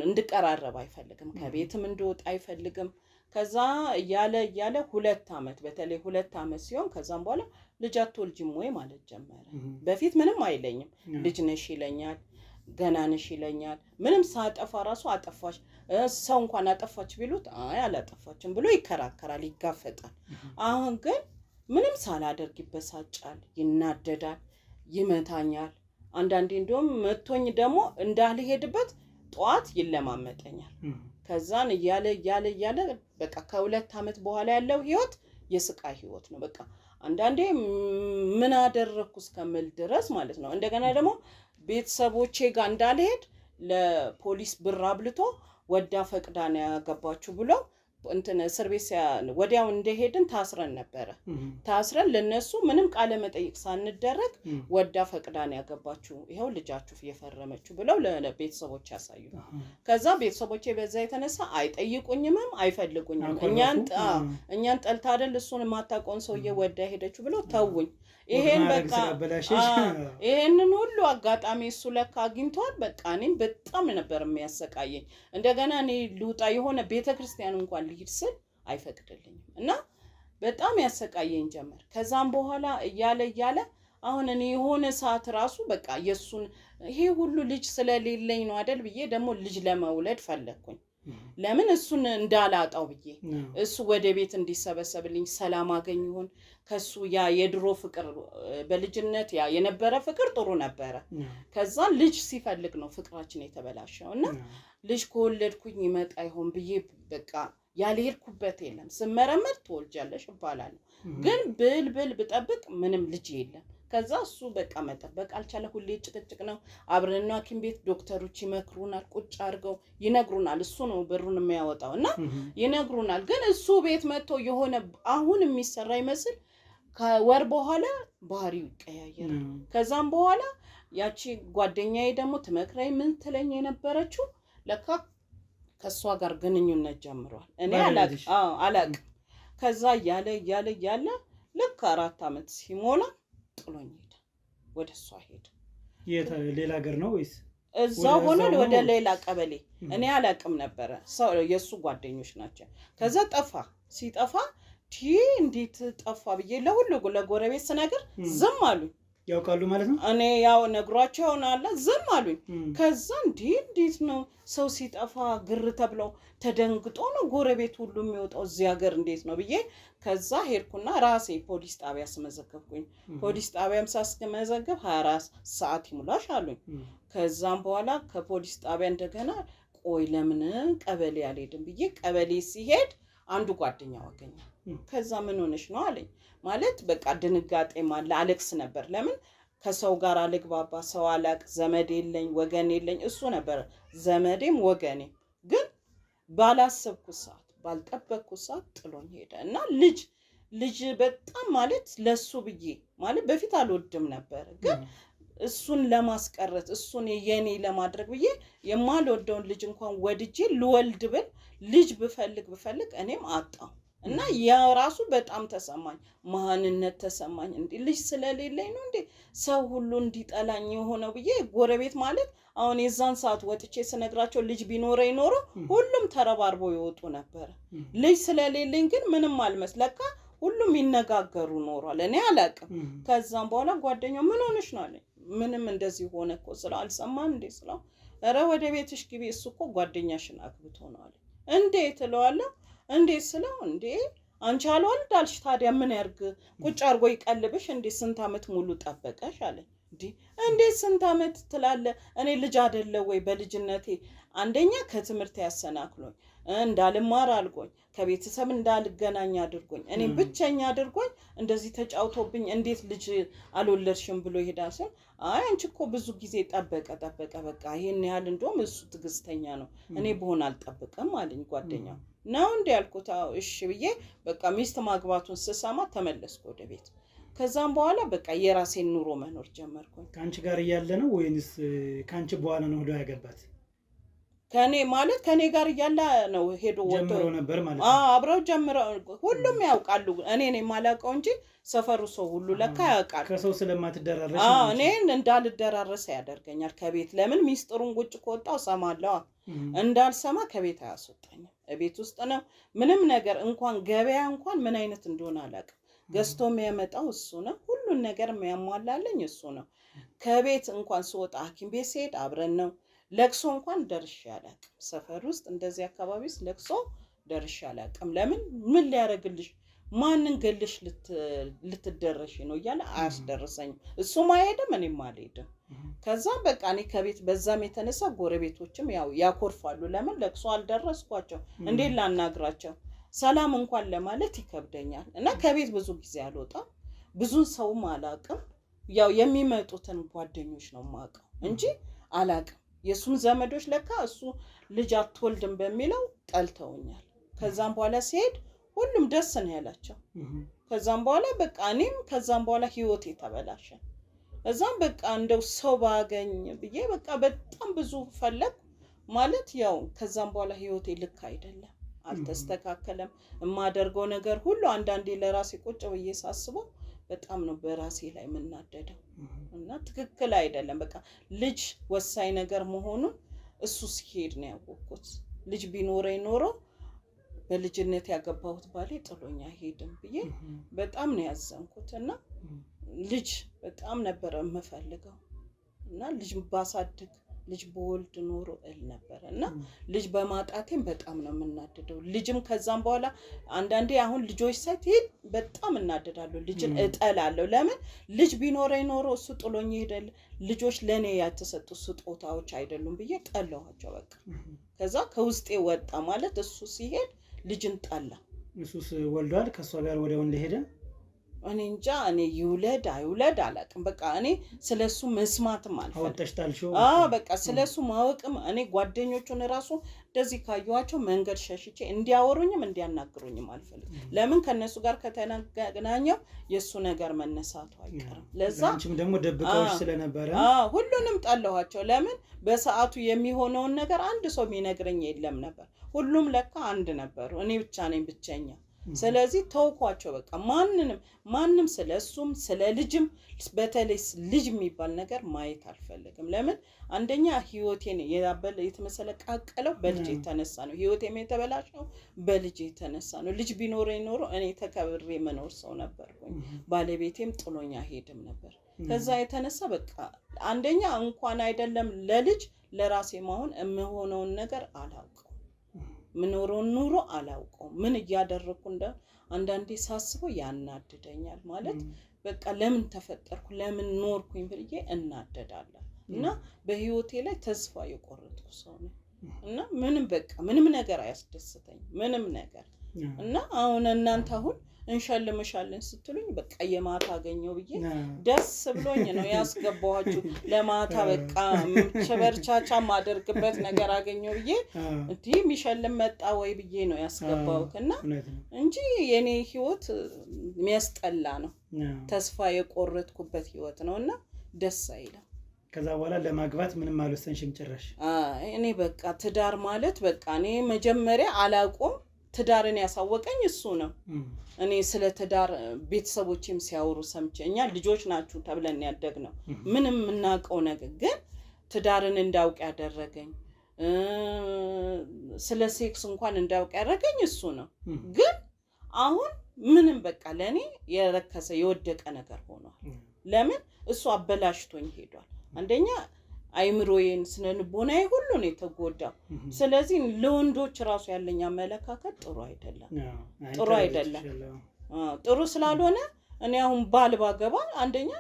እንድቀራረብ አይፈልግም። ከቤትም እንድወጣ አይፈልግም። ከዛ እያለ 2 አመት በተለይ 2 አመት ሲሆን ከዛም በኋላ ልጅ አትወልጂም ወይ ማለት ጀመረ። በፊት ምንም አይለኝም። ልጅ ነሽ ይለኛል፣ ገና ነሽ ይለኛል። ምንም ሳጠፋ ራሱ አጠፋሽ ሰው እንኳን አጠፋች ቢሉት አይ አላጠፋችም ብሎ ይከራከራል፣ ይጋፈጣል። አሁን ግን ምንም ሳላደርግ ይበሳጫል፣ ይናደዳል፣ ይመታኛል። አንዳንዴ እንደውም መቶኝ ደግሞ እንዳልሄድበት ጧት ይለማመጠኛል። ከዛን እያለ በቃ ከ2 አመት በኋላ ያለው ህይወት የስቃይ ህይወት ነው። በቃ አንዳንዴ ምን አደረኩ እስከምል ድረስ ማለት ነው። እንደገና ደግሞ ቤተሰቦቼ ጋር እንዳልሄድ ለፖሊስ ብር አብልቶ ወዳ ፈቅዳ ነው ያገባችሁ ብሎ እስር ቤት ወዲያው እንደሄድን ታስረን ነበረ። ታስረን ለነሱ ምንም ቃለ መጠይቅ ሳንደረግ ወዳ ፈቅዳን ያገባችሁ ይሄው ልጃችሁ እየፈረመችው ብለው ለቤተሰቦች ያሳዩ። ከዛ ቤተሰቦቼ በዛ የተነሳ አይጠይቁኝም አይፈልጉኝም። እኛን ጠልታ አይደል እሱን ማታቆን ሰውዬ ወዳ ሄደችው ብለው ተውኝ። ይሄን በቃ ይሄንን ሁሉ አጋጣሚ እሱ ለካ አግኝቷል። በቃ እኔም በጣም ነበር የሚያሰቃየኝ። እንደገና እኔ ልውጣ የሆነ ቤተክርስቲያን እንኳን ልሂድ ስል አይፈቅድልኝም እና በጣም ያሰቃየኝ ጀመር። ከዛም በኋላ እያለ አሁን እኔ የሆነ ሰዓት ራሱ በቃ የሱን ይሄ ሁሉ ልጅ ስለሌለኝ ነው አይደል ብዬ ደግሞ ልጅ ለመውለድ ፈለኩኝ። ለምን እሱን እንዳላጣው ብዬ እሱ ወደ ቤት እንዲሰበሰብልኝ ሰላም አገኝ ይሆን ከሱ ያ የድሮ ፍቅር በልጅነት ያ የነበረ ፍቅር ጥሩ ነበረ ከዛ ልጅ ሲፈልግ ነው ፍቅራችን የተበላሸውና ልጅ ከወለድኩኝ ይመጣ ይሆን ብዬ በቃ ያልሄድኩበት የለም ስመረመር ትወልጃለሽ ይባላል ግን ብል ብጠብቅ ምንም ልጅ የለም ከዛ እሱ በቃ መጠበቅ አልቻለ ሁሌ ጭቅጭቅ ነው አብረን ነው ሐኪም ቤት ዶክተሮች ይመክሩናል ቁጭ አድርገው ይነግሩናል እሱ ነው ብሩን የሚያወጣውና ይነግሩናል ግን እሱ ቤት መጥቶ የሆነ አሁን የሚሰራ ይመስል ከወር በኋላ ባህሪው ይቀያየራል ከዛም በኋላ ያቺ ጓደኛዬ ደግሞ ትመክራይ ምን ትለኝ የነበረችው ለካ ከሷ ጋር ግንኙነት ጀምሯል እኔ አላቅ ከዛ ያለ ልክ 4 አመት ሲሞላ ጥሎኝ ሄደ ወደሷ ሄደ ሌላ ሀገር ነው ወይስ እዛው ሆነ ወደ ሌላ ቀበሌ እኔ አላቅም ነበር የሱ ጓደኞች ናቸው ከዛ ሲጠፋ እንዴት ጠፋ ብዬ ለሁሉ ለጎረቤት ስነግር ዝም አሉኝ ያውቃሉ ማለት ነው እኔ ያው ነግሯቸውና አለ ዝም አሉኝ ከዛ እንዴት ነው ሰው ሲጠፋ ግር ተብለው ተደንግጦ ነው ጎረቤት ሁሉ የሚወጣው እዚህ ሀገር እንዴት ነው ብዬ ከዛ ሄድኩና ራሴ ፖሊስ ጣቢያ ስመዘገብኩኝ ፖሊስ ጣቢያም ሳስመዘገብ 24 ሰዓት ይሙላሽ አሉኝ ከዛም በኋላ ከፖሊስ ጣቢያ እንደገና ቆይ ለምን ቀበሌ አልሄድም ብዬ ቀበሌ ሲሄድ አንዱ ጓደኛው አገኘ ከዛ ምን ሆነሽ ነው አለኝ ማለት በቃ ድንጋጤ ማለ አለክስ ነበር ለምን ከሰው ጋር አልግባባ ሰው አላቅ ዘመድ የለኝ ወገን የለኝ እሱ ነበር ዘመዴም ወገኔ ግን ባላሰብኩት ሰዓት ባልጠበቅኩት ሰዓት ጥሎኝ ሄደ እና ልጅ በጣም ማለት ለሱ ብዬ ማለት በፊት አልወድም ነበር ግን እሱን ለማስቀረት እሱን የኔ ለማድረግ ብዬ የማልወደውን ልጅ እንኳን ወድጄ ልወልድ ብል ልጅ ብፈልግ እኔም አጣው እና ያ ራሱ በጣም ተሰማኝ ማንነት ተሰማኝ እንዴ ልጅ ስለሌለኝ ነው እንዴ ሰው ሁሉ እንዲጠላኝ የሆነው ብዬ ጎረቤት ማለት አሁን የዛን ሰዓት ወጥቼ ስነግራቸው ልጅ ቢኖረኝ ኖሮ ሁሉም ተረባርቦ ይወጡ ነበር ልጅ ስለሌለኝ ግን ምንም አልመስለካ ሁሉም ይነጋገሩ ኖሯል እኔ አላቅም ከዛም በኋላ ጓደኛው ምን ሆነሽ ነው አለኝ ምንም እንደዚህ ሆነ እኮ ስለ አልሰማም እንዴ ስለው ኧረ ወደ ቤትሽ ግቢ እሱ እኮ ጓደኛሽን አግብቶ ነው አለ እንዴት እለዋለሁ እንዴት ስለው እንዴ አንቺ አልወልዳልሽ ታዲያ ምን ያርግ ቁጭ አርጎ ይቀልብሽ እንዴ ስንት አመት ሙሉ ጠበቀሽ አለ እንዴ ስንት አመት ትላለ እኔ ልጅ አይደለው ወይ በልጅነቴ አንደኛ ከትምህርት ያሰናክሎኝ እንዳልማር አልጎኝ ከቤተሰብ እንዳልገናኝ አድርጎኝ እኔ ብቻኛ አድርጎኝ እንደዚህ ተጫውቶብኝ እንዴት ልጅ አልወለድሽም ብሎ ይሄዳል ሲል አይ አንቺ እኮ ብዙ ጊዜ ጠበቀ በቃ ይሄን ያህል እንደውም እሱ ትግስተኛ ነው እኔ በሆነ አልጠብቅም አለኝ ጓደኛው ነው እንዴ ያልኩት እሺ ብዬ በቃ ሚስት ማግባቱን ስሰማ ተመለስኩ ወደ ቤት ከዛም በኋላ በቃ የራሴን ኑሮ መኖር ጀመርኩኝ ካንቺ ጋር እያለ ነው ወይንስ ካንቺ በኋላ ነው ሄዶ ያገባት ከኔ ጋር እያለ ነው ሄዶ ወጥቶ ነበር ማለት አብረው ጀምረው ሁሉም ያውቃሉ እኔ ነኝ ማላውቀው እንጂ ሰፈሩ ሰው ሁሉ ለካ ያውቃል ከሰው ስለማትደራረሽ እኔን እንዳልደራረስ ያደርገኛል ከቤት ለምን ሚስጥሩን ቁጭ ቆጣው ሰማለዋ እንዳልሰማ ከቤት አያስወጣኝም ቤት ውስጥ ነው ምንም ነገር እንኳን ገበያ እንኳን ምን አይነት እንደሆነ አላውቅም ገስቶ የሚያመጣው እሱ ነው ሁሉን ነገር የሚያሟላልኝ እሱ ነው ከቤት እንኳን ስወጣ ሐኪም ቤት ሲሄድ አብረን ነው ለቅሶ እንኳን ደርሼ አላውቅም ሰፈር ውስጥ እንደዚህ አካባቢስ ለቅሶ ደርሼ አላውቅም ለምን ምን ሊያረግልሽ ማንን ገልሽ ልትደረሽ ነው እያለ አያስደርሰኝም እሱ ማይሄድም እኔም አልሄድም ከዛ በቃ እኔ ከቤት በዛም የተነሳ ጎረቤቶችም ያው ያኮርፋሉ ለምን ለቅሶ አልደረስኳቸው እንዴት ላናግራቸው ሰላም እንኳን ለማለት ይከብደኛል እና ከቤት ብዙ ጊዜ አልወጣም ብዙ ሰውም አላውቅም ያው የሚመጡትን ጓደኞች ነው የማውቀው እንጂ አላውቅም የሱም ዘመዶች ለካ እሱ ልጅ አትወልድም በሚለው ጠልተውኛል ከዛም በኋላ ሲሄድ ሁሉም ደስ ነው ያላቸው ከዛም በኋላ በቃ እኔም ከዛም በኋላ ህይወቴ ተበላሸ እዛም በቃ እንደው ሰው ባገኝ ብዬ በቃ በጣም ብዙ ፈለኩ ማለት ያው ከዛም በኋላ ህይወቴ ልክ አይደለም አልተስተካከለም የማደርገው ነገር ሁሉ አንዳንዴ ለራሴ ቁጭ ብዬ ሳስበው በጣም ነው በራሴ ላይ የምናደደው እና ትክክል አይደለም በቃ ልጅ ወሳኝ ነገር መሆኑን እሱ ሲሄድ ነው ያወቅኩት ልጅ ቢኖረኝ ኖሮ በልጅነት ያገባሁት ባሌ ጥሎኛ ሄድም ብዬ በጣም ነው ያዘንኩት እና ልጅ በጣም ነበር የምፈልገው እና ልጅ ባሳድግ ልጅ በወልድ ኖሮ እል ነበር እና ልጅ በማጣቴም በጣም ነው የምናደደው። ልጅም ከዛም በኋላ አንዳንዴ አሁን ልጆች ሳይት በጣም እናደዳለሁ። ልጅን እጠላለሁ። ለምን ልጅ ቢኖረኝ ኖሮ እሱ ጥሎኝ ይሄዳል። ልጆች ለኔ ያተሰጡ ስጦታዎች አይደሉም ብዬ ጠላኋቸው በቃ። ከዛ ከውስጤ ወጣ ማለት እሱ ሲሄድ ልጅን ጠላ። እሱስ ወልዷል ከሷ ጋር ወዲያው እንደሄደ እኔ እንጃ። እኔ ይውለድ አይውለድ አላውቅም። በቃ እኔ ስለሱ መስማትም አልፈልግም። በቃ ስለሱ ማወቅም እኔ ጓደኞቹን ራሱ እንደዚህ ካዩዋቸው መንገድ ሸሽቼ እንዲያወሩኝም እንዲያናግሩኝም አልፈልግም። ለምን ከነሱ ጋር ከተገናኘው የሱ ነገር መነሳቱ አይቀርም። ለዛ አንቺም ደግሞ ደብቀውሽ ስለነበረ ሁሉንም ጠላኋቸው። ለምን በሰዓቱ የሚሆነውን ነገር አንድ ሰው የሚነግረኝ የለም ነበር። ሁሉም ለካ አንድ ነበሩ። እኔ ብቻ ነኝ ብቸኛ። ስለዚህ ተውኳቸው በቃ። ማንንም ስለሱም ስለ ልጅም በተለይ ልጅ የሚባል ነገር ማየት አልፈልግም። ለምን አንደኛ ህይወቴን የተመሰለቃቀለው በልጅ የተነሳ ነው። ህይወቴም የተበላሸው በልጅ የተነሳ ነው። ልጅ ቢኖረኝ ኖሮ እኔ ተከብሬ መኖር ሰው ነበርኩኝ። ባለቤቴም ጥሎኛ ሄድም ነበር። ከዛ የተነሳ በቃ አንደኛ እንኳን አይደለም ለልጅ ለራሴ ማሆን የምሆነውን ነገር አላውቅም። ምኖሮን ኑሮ አላውቀው ምን እያደረኩ አንዳንዴ ሳስበው ያናድደኛል። ማለት በቃ ለምን ተፈጠርኩ ለምን ኖርኩኝ ብዬ እናደዳለሁ። እና በህይወቴ ላይ ተስፋ የቆረጥኩ ሰው ነኝ። እና ምንም ነገር አያስደስተኝ ምንም ነገር። እና አሁን እናንተ አሁን እንሸልምሻለን ስትሉኝ በቃ የማታ አገኘው ብዬ ደስ ብሎኝ ነው ያስገባኋችሁ። ለማታ በቃ ቸበርቻቻ ማደርግበት ነገር አገኘው ብዬ እንዴ የሚሸልም መጣ ወይ ብዬ ነው ያስገባሁትና እንጂ የኔ ህይወት የሚያስጠላ ነው። ተስፋ የቆረጥኩበት ህይወት ነውና ደስ አይልም። ከዛ በኋላ ለማግባት ምንም አልወሰንሽም ጭራሽ? እኔ በቃ ትዳር ማለት በቃ እኔ መጀመሪያ አላቆም ትዳርን ያሳወቀኝ እሱ ነው። እኔ ስለ ትዳር ቤተሰቦቼም ሲያወሩ ሰምቼ እኛ ልጆች ናችሁ ተብለን ያደግነው ምንም እናቀው ነገር ግን ትዳርን እንዳውቅ ያደረገኝ ስለ ሴክስ እንኳን እንዳውቅ ያደረገኝ እሱ ነው። ግን አሁን ምንም በቃ ለኔ የረከሰ የወደቀ ነገር ሆኗል። ለምን እሱ አበላሽቶኝ ሄዷል። አንደኛ አይምሮዬን ስነልቦናዬ ሁሉ ነው የተጎዳው። ስለዚህ ለወንዶች ራሱ ያለኝ አመለካከት ጥሩ አይደለም። ጥሩ ስላልሆነ እኔ አሁን ባገባ አንደኛ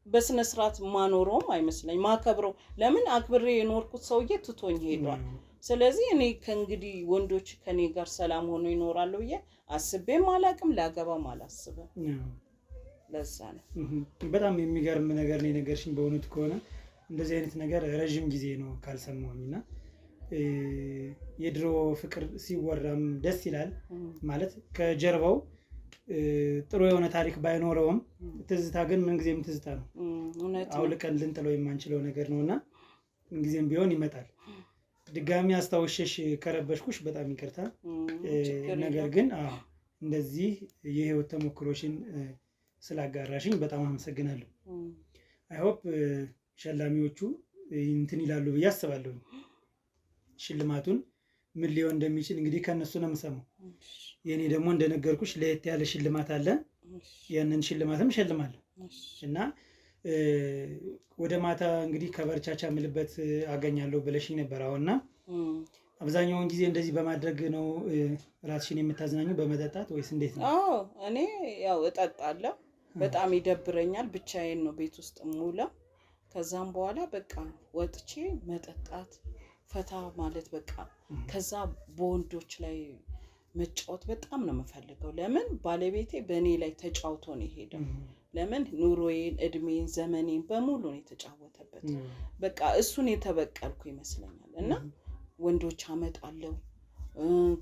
በስነ ስርዓት ማኖረውም አይመስለኝ ማከብረው። ለምን አክብሬ የኖርኩት ሰውዬ ትቶኝ ሄዷል። ስለዚህ እኔ ከእንግዲህ ወንዶች ከኔ ጋር ሰላም ሆኖ ይኖራሉ ብዬ አስቤም አላቅም ላገባም አላስብም። ለዛ ነው በጣም የሚገርም ነገር ነው የነገርሽኝ። በእውነት ከሆነ እንደዚህ አይነት ነገር ረጅም ጊዜ ነው ካልሰማሁኝና የድሮ ፍቅር ሲወራም ደስ ይላል። ማለት ከጀርባው ጥሩ የሆነ ታሪክ ባይኖረውም ትዝታ ግን ምንጊዜም ትዝታ ነው። አውልቀን ልንጥለው የማንችለው ነገር ነውና ምንጊዜም ቢሆን ይመጣል። ድጋሚ አስታውሽሽ ከረበሽኩሽ በጣም ይቅርታ። ነገር ግን እንደዚህ የህይወት ተሞክሮሽን ስላጋራሽኝ በጣም አመሰግናለሁ። አይ ሆፕ ሸላሚዎቹ እንትን ይላሉ ብዬ አስባለሁ። ሽልማቱን ምን ሊሆን እንደሚችል እንግዲህ ከነሱ ነው የምሰማው። የኔ ደግሞ እንደነገርኩሽ ለየት ያለ ሽልማት አለ። ያንን ሽልማትም ሸልማለሁ እና ወደ ማታ እንግዲህ ከበርቻቻ ምልበት አገኛለሁ ብለሽኝ ነበር። አሁንና አብዛኛውን ጊዜ እንደዚህ በማድረግ ነው ራስሽን የምታዝናኙ በመጠጣት ወይስ እንዴት ነው? እኔ ያው እጠጣለሁ። በጣም ይደብረኛል። ብቻዬን ነው ቤት ውስጥ የምውለው። ከዛም በኋላ በቃ ወጥቼ መጠጣት ፈታ ማለት በቃ ከዛ በወንዶች ላይ መጫወት በጣም ነው የምፈልገው። ለምን ባለቤቴ በእኔ ላይ ተጫውቶ ነው የሄደው። ለምን ኑሮዬን እድሜን ዘመኔን በሙሉ ነው የተጫወተበት። በቃ እሱን የተበቀልኩ ይመስለኛል። እና ወንዶች አመጣለሁ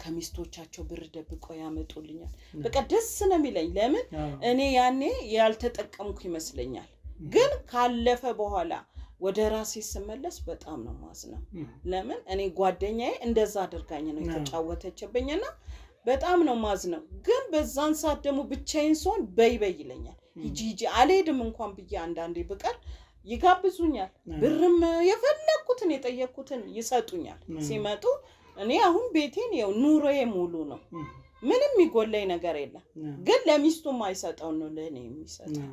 ከሚስቶቻቸው ብር ደብቀው ያመጡልኛል። በቃ ደስ ነው የሚለኝ። ለምን እኔ ያኔ ያልተጠቀምኩ ይመስለኛል። ግን ካለፈ በኋላ ወደ ራሴ ስመለስ በጣም ነው ማዝነው። ለምን እኔ ጓደኛዬ እንደዛ አድርጋኝ ነው የተጫወተችብኝና በጣም ነው ማዝነው። ግን በዛን ሰዓት ደግሞ ብቻዬን ስሆን በይ ይለኛል። ሂጂ አልሄድም እንኳን ብዬ አንዳንዴ ብቀር ይጋብዙኛል። ብርም የፈለኩትን የጠየኩትን ይሰጡኛል። ሲመጡ እኔ አሁን ቤቴን ያው ኑሮዬ ሙሉ ነው። ምንም ይጎለኝ ነገር የለም። ግን ለሚስቱ ማይሰጠው ነው ለኔ የሚሰጠው።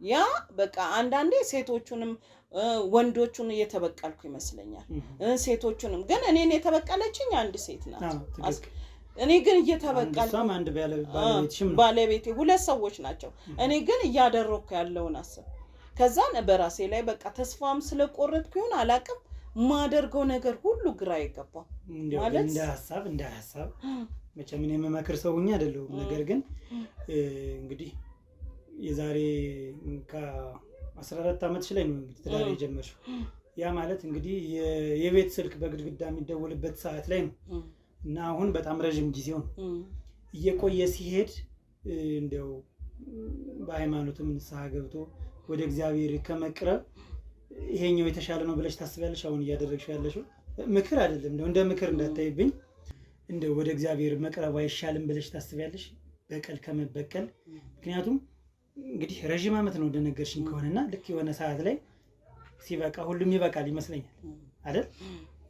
ያ በቃ አንዳንዴ ሴቶቹንም ወንዶቹን እየተበቀልኩ ይመስለኛል ሴቶቹንም ግን እኔን የተበቀለችኝ አንድ ሴት ናት እኔ ግን እየተበቀልኩ ባለቤቴ ሁለት ሰዎች ናቸው እኔ ግን እያደረኩ ያለውን አስብ ከዛን በራሴ ላይ በቃ ተስፋም ስለቆረጥኩ ይሁን አላቅም ማደርገው ነገር ሁሉ ግራ ይገባው ማለት እንደ ሐሳብ መቼም እኔ መመክር ሰው ሆኜ አይደለም ነገር ግን እንግዲህ የዛሬ ከ14 አመት ላይ ነው እንግዲህ ትዳር የጀመርሽው ያ ማለት እንግዲህ የቤት ስልክ በግድግዳ የሚደወልበት ሰዓት ላይ ነው እና አሁን በጣም ረጅም ጊዜው ነው እየቆየ ሲሄድ እንደው በሃይማኖትም ንስሐ ገብቶ ወደ እግዚአብሔር ከመቅረብ ይሄኛው የተሻለ ነው ብለሽ ታስቢያለሽ አሁን እያደረግሽ ያለሽው ምክር አይደለም እንደ ምክር እንዳታይብኝ እንደ ወደ እግዚአብሔር መቅረብ አይሻልም ብለሽ ታስቢያለሽ በቀል ከመበቀል ምክንያቱም እንግዲህ ረጅም አመት ነው እንደነገርሽኝ ከሆነና ልክ የሆነ ሰዓት ላይ ሲበቃ ሁሉም ይበቃል ይመስለኛል አይደል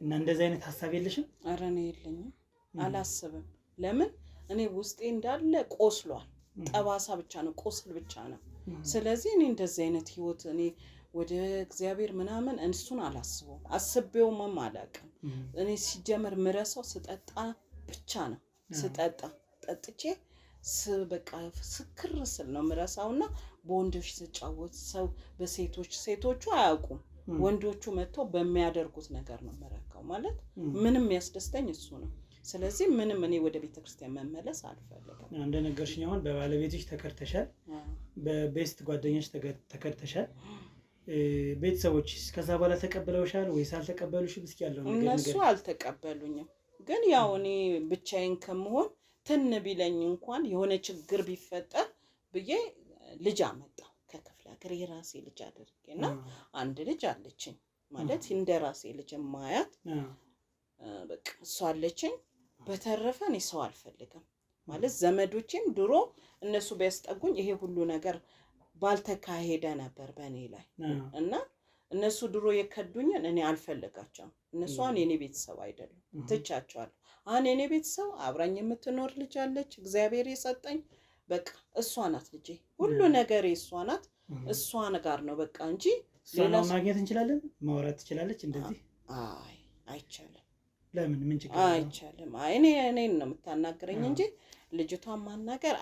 እና እንደዚህ አይነት ሐሳብ የለሽም ኧረ እኔ የለኝም አላስብም ለምን እኔ ውስጤ እንዳለ ቆስሏል ጠባሳ ብቻ ነው ቁስል ብቻ ነው ስለዚህ እኔ እንደዚህ አይነት ህይወት እኔ ወደ እግዚአብሔር ምናምን እንሱን አላስበው አስቤውም አላውቅም እኔ ሲጀመር ምረሳው ስጠጣ ብቻ ነው ስጠጣ ጠጥቼ በቃ ስክር ስል ነው ምረሳውና በወንዶች ተጫወት ሰው በሴቶቹ አያውቁም ወንዶቹ መጥተው በሚያደርጉት ነገር ነው መረካው ማለት ምንም ያስደስተኝ እሱ ነው ስለዚህ ምንም እኔ ወደ ቤተክርስቲያን መመለስ አልፈልግም እንደነገርሽኝ አሁን በባለቤትሽ ተከርተሻል በቤስት ጓደኛሽ ተከርተሻል ቤተሰቦች ከዛ በኋላ ተቀበለውሻል ወይስ አልተቀበሉሽም እስኪ ያለው ነገር እነሱ አልተቀበሉኝም ግን ያው እኔ ብቻዬን ከመሆን ትን ቢለኝ እንኳን የሆነ ችግር ቢፈጠር ብዬ ልጅ አመጣው ከክፍለ ሀገር የራሴ ልጅ አድርጌና አንድ ልጅ አለችኝ ማለት እንደራሴ ልጅ ማያት በቃ እሷ አለችኝ በተረፈ እኔ ሰው አልፈልግም ማለት ዘመዶቼም ድሮ እነሱ ቢያስጠጉኝ ይሄ ሁሉ ነገር ባልተካሄደ ነበር በእኔ ላይ እና እነሱ ድሮ የከዱኝን እኔ አልፈልጋቸውም እነሱ አሁን የኔ ቤተሰብ አይደሉም ትቻቸዋለሁ አሁን የኔ ቤተሰብ አብራኝ የምትኖር ልጅ አለች እግዚአብሔር የሰጠኝ በቃ እሷ ናት ልጄ ሁሉ ነገር እሷ ናት እሷ ጋር ነው በቃ እንጂ ሌላ ማግኘት እንችላለን ማውራት ትችላለች እንደዚህ አይቻልም ለምን ምን ችግር አይቻልም እኔን ነው የምታናገረኝ እንጂ ልጅቷን ማናገር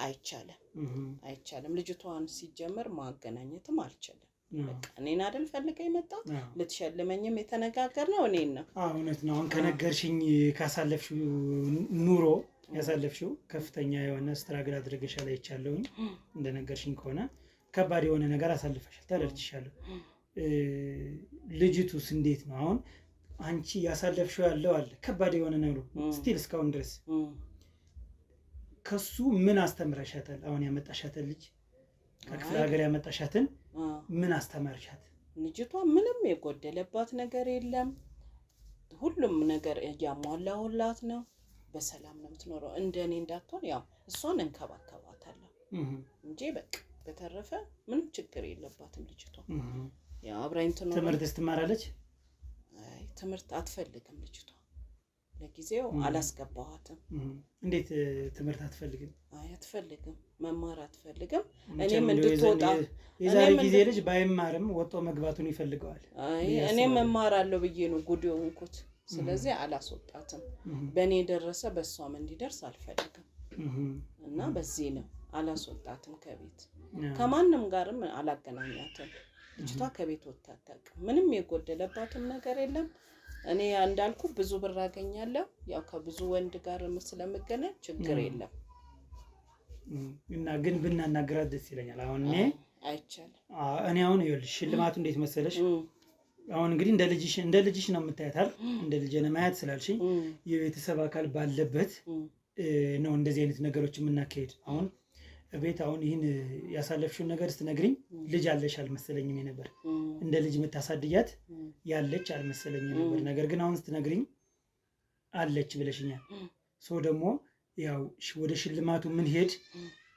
አይቻልም ልጅቷን ሲጀመር ማገናኘትም አልቻለም በቃ እኔን አይደል ፈልገኝ መጣ ልትሸልመኝም የተነጋገርነው እኔን ነው እውነት ነው አሁን ከነገርሽኝ ካሳለፍሽው ኑሮ ያሳለፍሽው ከፍተኛ የሆነ ስትራግል አድርገሻል አይቻለሁኝ እንደነገርሽኝ ከሆነ ከባድ የሆነ ነገር አሳልፈሻል ተረድቻለሁ ልጅቱስ እንዴት ነው አሁን አንቺ ያሳለፍሽው ያለው አለ ከባድ የሆነ ነው ስቲል እስካሁን ድረስ ከሱ ምን አስተምረሻታል አሁን ያመጣሻታል ልጅ ከክፍለ ሀገር ያመጣሻትን ምን አስተማርሻት ልጅቷ ምንም የጎደለባት ነገር የለም ሁሉም ነገር ያሟላውላት ነው በሰላም ነው የምትኖረው እንደኔ እንዳትሆን ያው እሷን እንከባከባታለሁ እንጂ በቃ በተረፈ ምንም ችግር የለባትም ልጅቷ ያው አብራኝ ትምህርት ትማራለች ትምህርት አትፈልግም ልጅቷ ለጊዜው አላስገባዋትም እንዴት ትምህርት አትፈልግም አትፈልግም መማር አትፈልግም እኔም እንድትወጣ የዛሬ ጊዜ ልጅ ባይማርም ወጥቶ መግባቱን ይፈልጋል እኔም መማራለሁ ብዬ ነው ጉድ የሆንኩት ስለዚህ አላስወጣትም በእኔ ደረሰ በሷም እንዲደርስ አልፈልግም እና በዚህ ነው አላስወጣትም ከቤት ከማንንም ጋርም አላገናኛትም ልጅቷ ከቤት ወጣ አታውቅም ምንም የጎደለባትም ነገር የለም እኔ እንዳልኩ ብዙ ብር አገኛለሁ ያው ከብዙ ወንድ ጋር ስለምገናኝ ችግር የለም እና ግን ብናናገራት ደስ ይለኛል አሁን አይቻልም እኔ አሁን ይኸውልሽ ሽልማቱ እንዴት መሰለሽ አሁን እንግዲህ እንደ ልጅሽ ነው የምታያታል እንደ ልጅ ነው ማያት ስላልሽኝ የቤተሰብ አካል ባለበት ነው እንደዚህ አይነት ነገሮች የምናካሄድ አሁን ቤት አሁን ይሄን ያሳለፍሽው ነገር ስትነግሪኝ ልጅ አለሽ አልመሰለኝም ነበር እንደ ልጅ መታሳድያት ያለች አልመሰለኝም ነበር ነገር ግን አሁን ስትነግሪኝ አለች ብለሽኛል ሶ ደግሞ ያው ወደ ሽልማቱ ምን ሄድ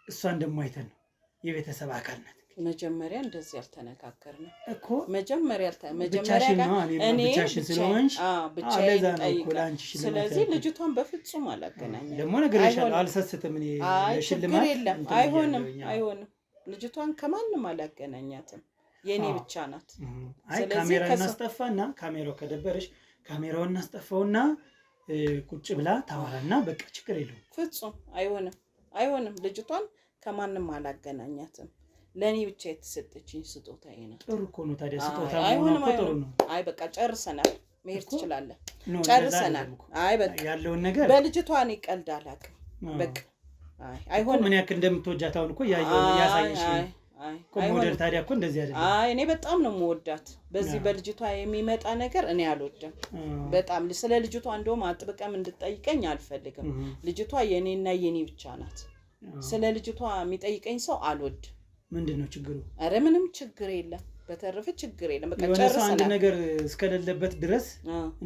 እሷ እንደማይተን ነው የቤተሰብ አካል ናት መጀመሪያ እንደዚህ ያልተነጋገርነው እኮ መጀመሪያ እኔ ስለሆንሽ ብቻዬን ጠይቀኝ ስለዚህ ልጅቷን በፍጹም አላገናኘም ደግሞ ነገር ይሻላል አልሰስትም እኔ ለሽልማት አይሆንም ልጅቷን ከማንም አላገናኛትም የኔ ብቻ ናት አይ ካሜራ እናስጠፋና ካሜራው ከደበረሽ ካሜራውን እናስጠፋውና ቁጭ ብላ ታወራና በቃ ችግር የለውም ፍጹም አይሆንም ልጅቷን ከማንም አላገናኛትም ለኔ ብቻ የተሰጠችኝ ስጦታዬ ነው ጥሩ እኮ ነው ታዲያ ስጦታ ነው ጥሩ ነው አይ በቃ ጨርሰናል መሄድ ትችላለህ ጨርሰናል አይ በቃ ያለውን ነገር በልጅቷ እኔ ቀልድ አላውቅም በቃ አይሆንም ምን ያክል እንደምትወጃት አሁን እኮ ያሳየሽ ኮሞደር ታዲያ እኮ እንደዚህ አይደለም አይ እኔ በጣም ነው የምወዳት በዚህ በልጅቷ የሚመጣ ነገር እኔ አልወድም በጣም ስለ ልጅቷ እንደውም አጥብቀም እንድትጠይቀኝ አልፈልግም ልጅቷ የኔና የኔ ብቻ ናት ስለ ልጅቷ የሚጠይቀኝ ሰው አልወድ ምንድነው ችግሩ አረ ምንም ችግር የለም በተረፈ ችግር የለም በቃ ጨርሰናል አንድ ነገር እስከሌለበት ድረስ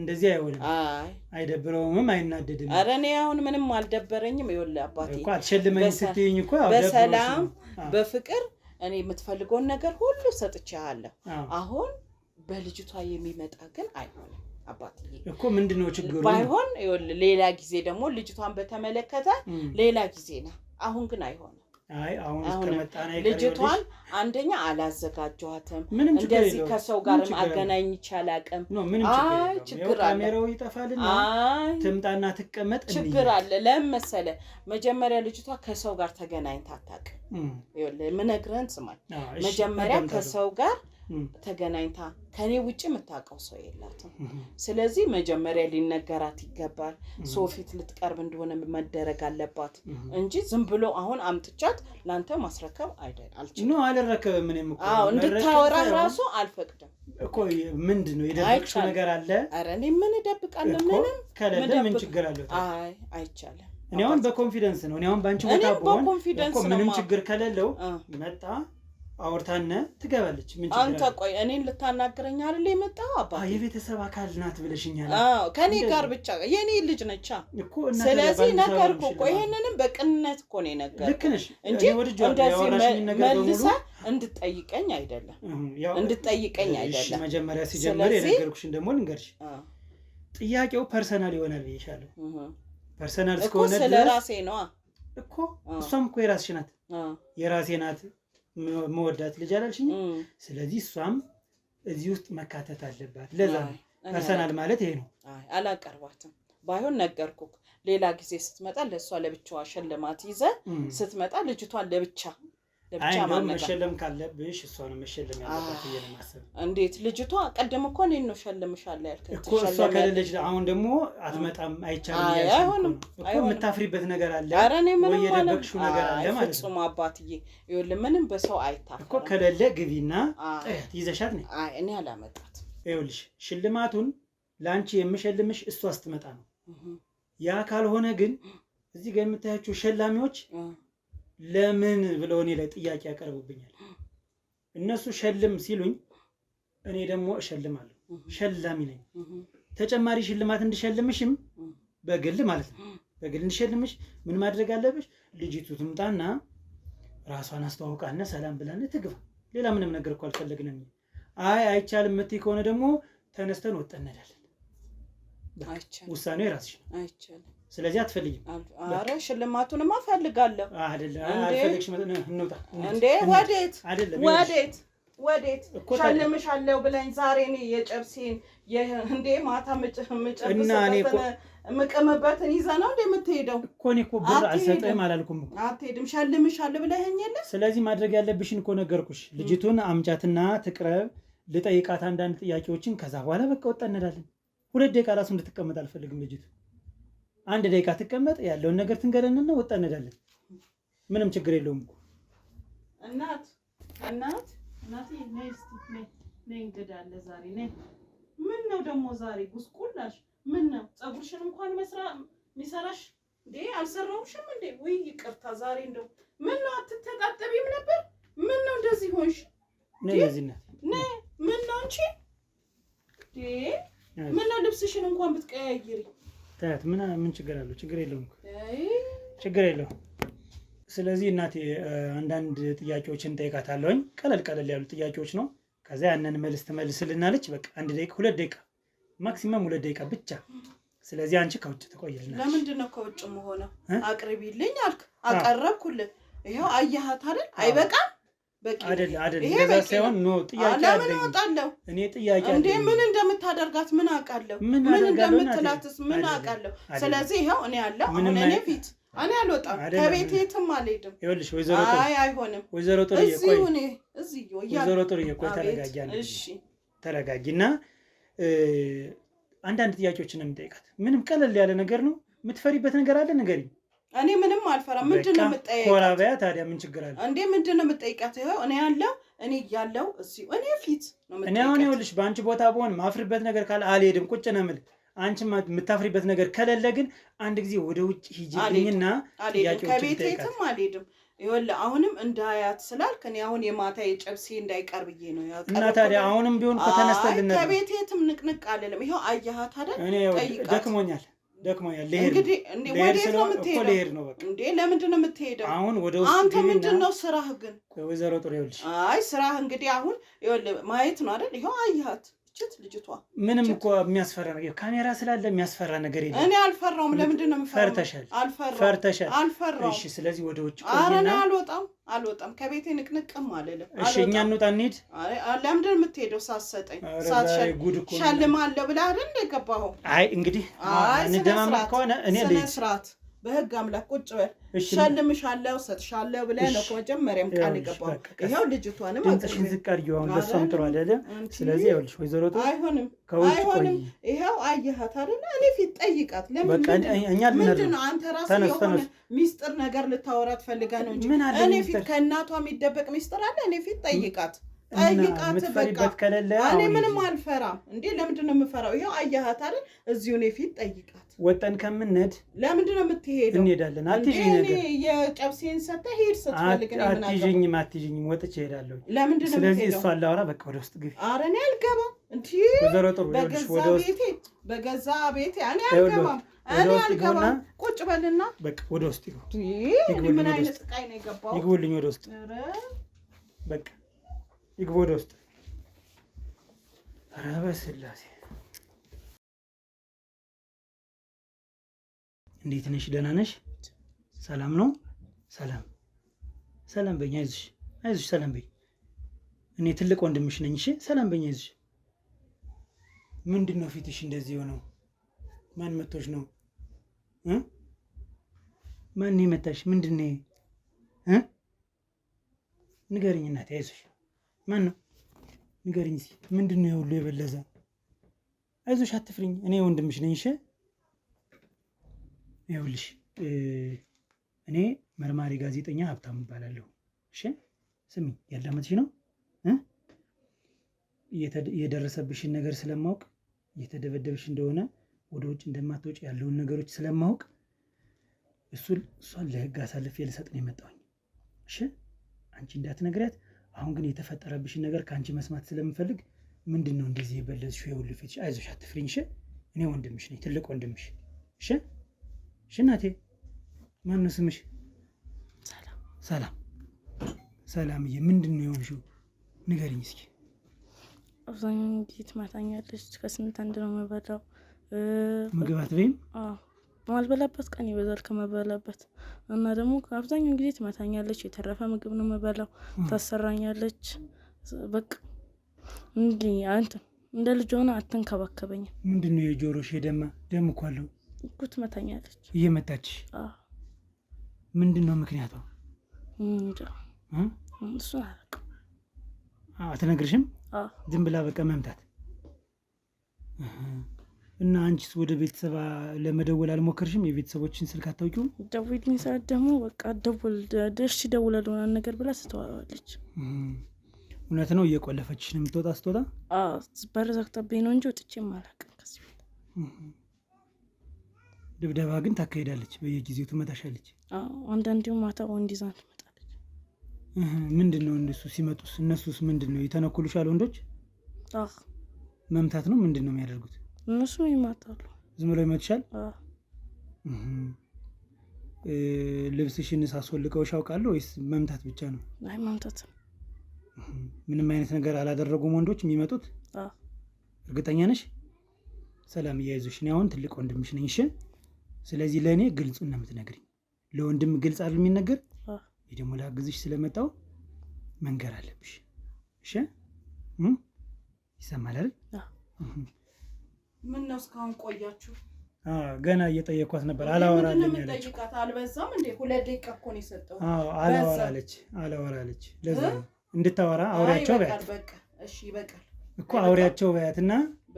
እንደዚህ አይሆንም አይደብረውም አይናደድም አረ እኔ አሁን ምንም አልደበረኝም ይኸውልህ አባቴ እኮ አትሸልመኝ ስትይኝ እኮ በሰላም በፍቅር እኔ የምትፈልገውን ነገር ሁሉ ሰጥቻለሁ አሁን በልጅቷ የሚመጣ ግን አይሆንም አባቴ እኮ ምንድነው ችግሩ ባይሆን ይኸውልህ ሌላ ጊዜ ደግሞ ልጅቷን በተመለከተ ሌላ ጊዜ ነው አሁን ግን አይሆንም አይ አሁን እስከመጣና ልጅቷን አንደኛ አላዘጋጇትም እንደዚህ ከሰው ጋር ማገናኝ ይቻላልቀም አይ ችግር አለ ካሜራው ይጠፋልና ትምጣና ትቀመጥ ችግር አለ ለምሳሌ መጀመሪያ ልጅቷ ከሰው ጋር ተገናኝታ አታውቅም ይኸውልህ ምነግርህን ስማኝ መጀመሪያ ከሰው ጋር ተገናኝታ ከኔ ውጪ የምታውቀው ሰው የላትም ስለዚህ መጀመሪያ ሊነገራት ይገባል ሶፊት ልትቀርብ እንደሆነ መደረግ አለባት እንጂ ዝም ብሎ አሁን አምጥቻት ላንተ ማስረከብ አይደል አልችልም ነው አልረከበም ምንም እኮ እንድታወራ ራሱ አልፈቅድም እኮ ምንድነው የደበቅሽው ነገር አለ አረ እኔ ምን እደብቃለሁ ምንም ከለለ ምን ችግር አለው አይ አይቻለም እኔ አሁን በኮንፊደንስ ነው እኔ አሁን ባንቺ ቦታ ቦን እኮ ምንም ችግር ከሌለው መጣ አውርታነ ትገባለች ምን ችግር አንተ ቆይ እኔን ልታናግረኝ አይደል የመጣው አባቴ የቤተሰብ አካል ናት ብለሽኛል ከኔ ጋር ብቻ የኔ ልጅ ነች እኮ ስለዚህ ነገርኩ እኮ ይሄንንም በቅንነት እኮ ነው ነገር ልክ ነሽ እንጂ እንደዚህ መልሳ እንድትጠይቀኝ አይደለም እንድትጠይቀኝ አይደለም እሺ መጀመሪያ ሲጀምር የነገርኩሽን ደግሞ ልንገርሽ ጥያቄው ፐርሰናል ይሆናል ብዬሻለሁ ፐርሰናል እስከሆነ ድረስ ስለራሴ ነው እኮ እሷም እኮ የራስሽ ናት የራሴ ናት መወዳት ልጅ አላልሽኝ ስለዚህ እሷም እዚህ ውስጥ መካተት አለባት ለዛ ፐርሰናል ማለት ይሄ ነው አይ አላቀርባትም ባይሆን ነገርኩክ ሌላ ጊዜ ስትመጣ ለሷ ለብቻዋ ሸለማት ይዘ ስትመጣ ልጅቷን ለብቻ ማለት መሸለም ካለብሽ እሷ ነው መሸለም ያለባት የነማሰብ እንዴት ልጅቷ ቀደም እኮ እኔን ነው ሸለምሻለሁ ያልከኝ እኮ እሷ ከሌለች አሁን ደግሞ አትመጣም አይቻልም አይሆንም እኮ የምታፍሪበት ነገር አለ ወይ የደበቅሽው ነገር አለ ማለት ነው ፍጹም አባትዬ ይኸውልህ ምንም በሰው አይታፈርም እኮ ከሌለ ግቢና ይዘሻት ነው አይ እኔ አላመጣት ይኸውልሽ ሽልማቱን ላንቺ የምሸልምሽ እሷ ስትመጣ ነው ያ ካልሆነ ግን እዚህ ጋር የምታያቸው ሸላሚዎች ለምን ብለው እኔ ላይ ጥያቄ ያቀርቡብኛል እነሱ ሸልም ሲሉኝ እኔ ደግሞ እሸልማለሁ ሸላሚ ነኝ ተጨማሪ ሽልማት እንድሸልምሽም በግል ማለት ነው በግል እንድሸልምሽ ምን ማድረግ አለብሽ ልጅቱ ትምጣና ራሷን አስተዋውቃና ሰላም ብላነ ትግባ ሌላ ምንም ነገር እኮ አልፈልግንም አይ አይቻልም ምትይ ከሆነ ደግሞ ተነስተን ወጣነዳለን አይቻልም ውሳኔው የራስሽ ነው አይቻልም ስለዚህ አትፈልጊም አረ ሽልማቱንም አፈልጋለሁ አይደለም አልፈልግሽ እንውጣ እንዴ ወዴት ሸልምሻለሁ ብለኝ ዛሬ ነው የጨርሲን እንዴ ማታ ምቀመበትን ይዛ ነው እንደምትሄደው እኮ እኔ እኮ ብር አልሰጠም አላልኩም እኮ አትሄድም ሸልምሻለሁ ብለኸኝ የለ ስለዚህ ማድረግ ያለብሽን እኮ ነገርኩሽ ልጅቱን አምጫትና ትቅረብ ልጠይቃት አንዳንድ ጥያቄዎችን ከዛ በኋላ በቃ ወጣ እንላለን 2 ደቂቃ ራሱ እንድትቀመጥ አልፈልግም ልጅቱ 1 ደቂቃ ትቀመጥ ያለውን ነገር ትንገረንና ወጣ እንላለን ምንም ችግር የለውም እኮ እናት ነይ እንግዳለ ዛሬ ነይ ምን ነው ደግሞ ዛሬ ጉስቁላሽ ምን ነው ጸጉርሽን እንኳን ሚሰራሽ እንዴ አልሰራውሽም እንዴ ወይ ይቅርታ ዛሬ እንደው ምን ነው አትተጣጠቢም ነበር ምን ነው እንደዚህ ሆንሽ ነይ እዚህና ነይ ምን ነው አንቺ ምን ነው ልብስሽን እንኳን ብትቀያይሪ ታያት ምን ችግር አለው ችግር የለውም ችግር የለውም ስለዚህ እናቴ አንዳንድ ጥያቄዎችን ጠይቃታለሁኝ ቀለል ያሉ ጥያቄዎች ነው ከዛ ያንን መልስ ትመልስልናለች በቃ 1 ደቂቃ 2 ደቂቃ ማክሲመም 2 ደቂቃ ብቻ ስለዚህ አንቺ ከውጭ ተቆይልናለሽ ለምንድን ነው ከውጭ መሆነ አቅርቢልኝ አልክ አቀረብኩልህ ይሄው አያሃት አይደል አይበቃም በቂ አይደል ለዛ ሳይሆን ነው ጥያቄ አለኝ። ለምን እወጣለሁ እኔ ጥያቄ አለኝ። እንዴ ምን እንደምታደርጋት ምን አውቃለሁ? ምን እንደምትላትስ ምን አውቃለሁ? ስለዚህ ይሄው እኔ ያለው አሁን እኔ ፊት እኔ አልወጣም ከቤቴ የትም አልሄድም። ይኸውልሽ ወይዘሮ ጥሩ አይሆንም። ወይዘሮ ጥሩ ቆይ እዚህ ወይዘሮ ጥሩ ቆይ ተረጋጊያለሽ። እሺ ተረጋጊና አንዳንድ ጥያቄዎችን እንጠይቃት። ምንም ቀለል ያለ ነገር ነው። የምትፈሪበት ነገር አለ ንገሪኝ። እኔ ምንም አልፈራም። ምንድነው የምትጠይቃት? ኮራባያ ታዲያ ምን ችግር አለ እንዴ? ምንድነው የምትጠይቃት? ይሄው እኔ ያለው እኔ ያለው እዚህ እኔ ፊት ነው የምትጠይቃት። እኔ አሁን ይኸውልሽ በአንቺ ቦታ ብሆን ማፍርበት ነገር ካለ አልሄድም፣ ቁጭ ነው የምልህ። አንቺ የምታፍሪበት ነገር ከሌለ ግን አንድ ጊዜ ወደ ውጭ ሂጂልኝና ጥያቄዎችን ከቤቴ የትም አልሄድም። ይኸውልህ አሁንም እንዳያት ስላልክ እኔ አሁን የማታ የጨብሴ እንዳይቀር ብዬ ነው ያቀረብኩት። እና ታዲያ አሁንም ቢሆን ከተነስተልን ከቤቴ የትም ንቅንቅ አልልም። ይኸው አየሃት አይደል? እኔ ደክሞኛል ልሄድ ነው የምትሄደው? ልሄድ ነው በቃ። እንዴ ለምንድን ነው የምትሄደው? አሁን ወደ ውስጥ አንተ ምንድን ነው ስራህ ግን? ወይዘሮ ጥሩ ይኸውልሽ፣ አይ ስራህ እንግዲህ አሁን ይኸውልህ ማየት ነው አይደል? ይኸው አየሃት ልጅቷ ምንም እኮ የሚያስፈራ ነገር ካሜራ ስላለ የሚያስፈራ ነገር የለም። እኔ አልፈራውም። ለምንድን ነው የምፈራው? ፈርተሻል። አልፈራውም። እሺ ስለዚህ ወደ ውጭ ኧረ እኔ አልወጣም ከቤቴ ንቅንቅም አልልም። እሺ እኛ እንውጣ እንሂድ። ለምንድን ነው የምትሄደው? ሳትሰጠኝ ሸልማለሁ ብለህ አይደል የገባኸው? አይ እንግዲህ እንደማመጥ ከሆነ እኔ ስነ ስርዓት በህግ አምላክ ቁጭ በል። ሸልምሻለሁ ሰጥሻለሁ ብለህ ነው መጀመሪያም ቃል የገባኸው። ይኸው ልጅቷንም ድምፅሽን ዝቅ አድርጊው። አሁን ለእሷም ጥሩ አይደለም። ስለዚህ ይኸውልሽ ወይዘሮ ጥሩ አይሆንም። ይኸው አየሃት አይደለ? እኔ ፊት ጠይቃት። ምንድን ነው አንተ ራስህ የሆነ ሚስጥር ነገር ልታወራ ትፈልጋለህ ነው እንጂ እኔ ፊት ከእናቷ የሚደበቅ ሚስጥር አለ? እኔ ፊት ጠይቃት በቃ። እኔ ምንም አልፈራም። እንዴ ለምንድን ነው የምፈራው? ይኸው አየሃት አይደል? እዚሁ እኔ ፊት ጠይቃት። ወጠን ከምንሄድ ለምንድን ነው የምትሄደው? እንሄዳለን። አትይዥኝ ነገር የጨብሴን ሰተህ ሂድ ስትፈልግ ነው። አትይዥኝም ወጥቼ እሄዳለሁ። ለምንድን ነው ስለዚህ እሷ አላወራ በቃ ወደ ውስጥ ግቢ። ኧረ እኔ አልገባም። እንዴ በገዛ ቤቴ እኔ አልገባም። ቁጭ በልና በቃ ወደ ውስጥ ይግቡ። ምን አይነት ስቃይ ነው የገባው? ይግቡልኝ ወደ ውስጥ በቃ ይግቡ ወደ ውስጥ። ኧረ በስላሴ እንዴት ነሽ? ደህና ነሽ? ሰላም ነው? ሰላም በይኝ። አይዞሽ ሰላም በይኝ። እኔ ትልቅ ወንድምሽ ነኝ። እሺ ሰላም በይኝ። አይዞሽ። ምንድን ነው ፊትሽ እንደዚህ የሆነው? ማን መቶሽ ነው? ማን የመታሽ? ምንድን ነው? ንገሪኝ እናቴ። አይዞሽ። ማን ነው? ንገሪኝ እስኪ። ምንድን ነው ሁሉ የበለዘ? አይዞሽ አትፍሪኝ። እኔ ወንድምሽ ነኝ። እሺ ይኸውልሽ እኔ መርማሪ ጋዜጠኛ ሀብታሙ እባላለሁ። እሺ ስሚ፣ ያዳመጥሽ ነው። የደረሰብሽን ነገር ስለማውቅ፣ እየተደበደብሽ እንደሆነ፣ ወደ ውጭ እንደማትወጪ ያለውን ነገሮች ስለማውቅ እሷን ለህግ አሳልፌ ልሰጥ ነው የመጣሁኝ። እሺ አንቺ እንዳትነግሪያት። አሁን ግን የተፈጠረብሽን ነገር ከአንቺ መስማት ስለምፈልግ ምንድን ነው እንደዚህ የበለዝሽው? ይኸውልሽ ፊትሽ። አይዞሽ አትፍሪኝ። እሺ እኔ ወንድምሽ ነኝ፣ ትልቅ ወንድምሽ። እሺ እናቴ። ማን ነው ስምሽ? ሰላምዬ። ምንድን ነው የሆንሽው? ንገሪኝ እስኪ። አብዛኛውን ጊዜ ትመታኛለች። ከስንት አንድ ነው የምበላው። ምግብ አትበይም? በማልበላበት ቀን ይበዛል ከመበላበት። እና ደግሞ አብዛኛውን ጊዜ ትመታኛለች። የተረፈ ምግብ ነው የምበላው። ታሰራኛለች። በቃ እንዲህ አንተ እንደ ልጅ ሆነ አትንከባከበኝም። ምንድን ነው የጆሮሽ የደማ? ደም እኮ አለው እኮ። ትመታኛለች እየመታች። ምንድን ነው ምክንያቷ? እሱ አትነግርሽም? ዝም ብላ በቃ መምታት። እና አንቺስ ወደ ቤተሰብ ለመደወል አልሞከርሽም? የቤተሰቦችን ስልክ አታውቂውም? ደውልኝ ሰዓት ደግሞ በቃ ደርሽ ደውላለሁ ምናምን ነገር ብላ ስተዋዋለች። እውነት ነው? እየቆለፈችሽ ነው የምትወጣ? ስትወጣ በር ዘግታብኝ ነው እንጂ ወጥቼም አላውቅም ከዚህ ቤት። ድብደባ ግን ታካሄዳለች፣ በየጊዜው ትመታሻለች። አንዳንዴው ማታ ወንድ ይዛ ትመጣለች። ምንድን ነው እነሱ ሲመጡስ? እነሱስ ምንድን ነው ይተነኩሉሻል? ወንዶች መምታት ነው ምንድን ነው የሚያደርጉት? እነሱ ይማታሉ። ዝም ብለው ይመቱሻል? ልብስሽን ሳስወልቀውሽ አውቃለሁ ወይስ መምታት ብቻ ነው? አይ መምታት። ምንም አይነት ነገር አላደረጉም ወንዶች የሚመጡት? እርግጠኛ ነሽ? ሰላም እያይዞሽ። እኔ አሁን ትልቅ ወንድምሽ ነኝ። እሺ ስለዚህ ለእኔ ግልጹን ነው የምትነግሪኝ። ለወንድም ግልጽ አይደል የሚነገር? ይህ ደግሞ ላግዝሽ ስለመጣው መንገር አለብሽ። እሺ ይሰማል አይደል? ምን ነው እስካሁን ቆያችሁ? ገና እየጠየኳት ነበር። አላወራልኝ አለች። አልበዛም እንዴ? 2 ደቂቃ እኮ ነው የሰጠው። አላወራለች። ለዛ እንድታወራ አውሪያቸው በያት። በቃ እሺ ይበቃል እኮ አውሪያቸው በያትና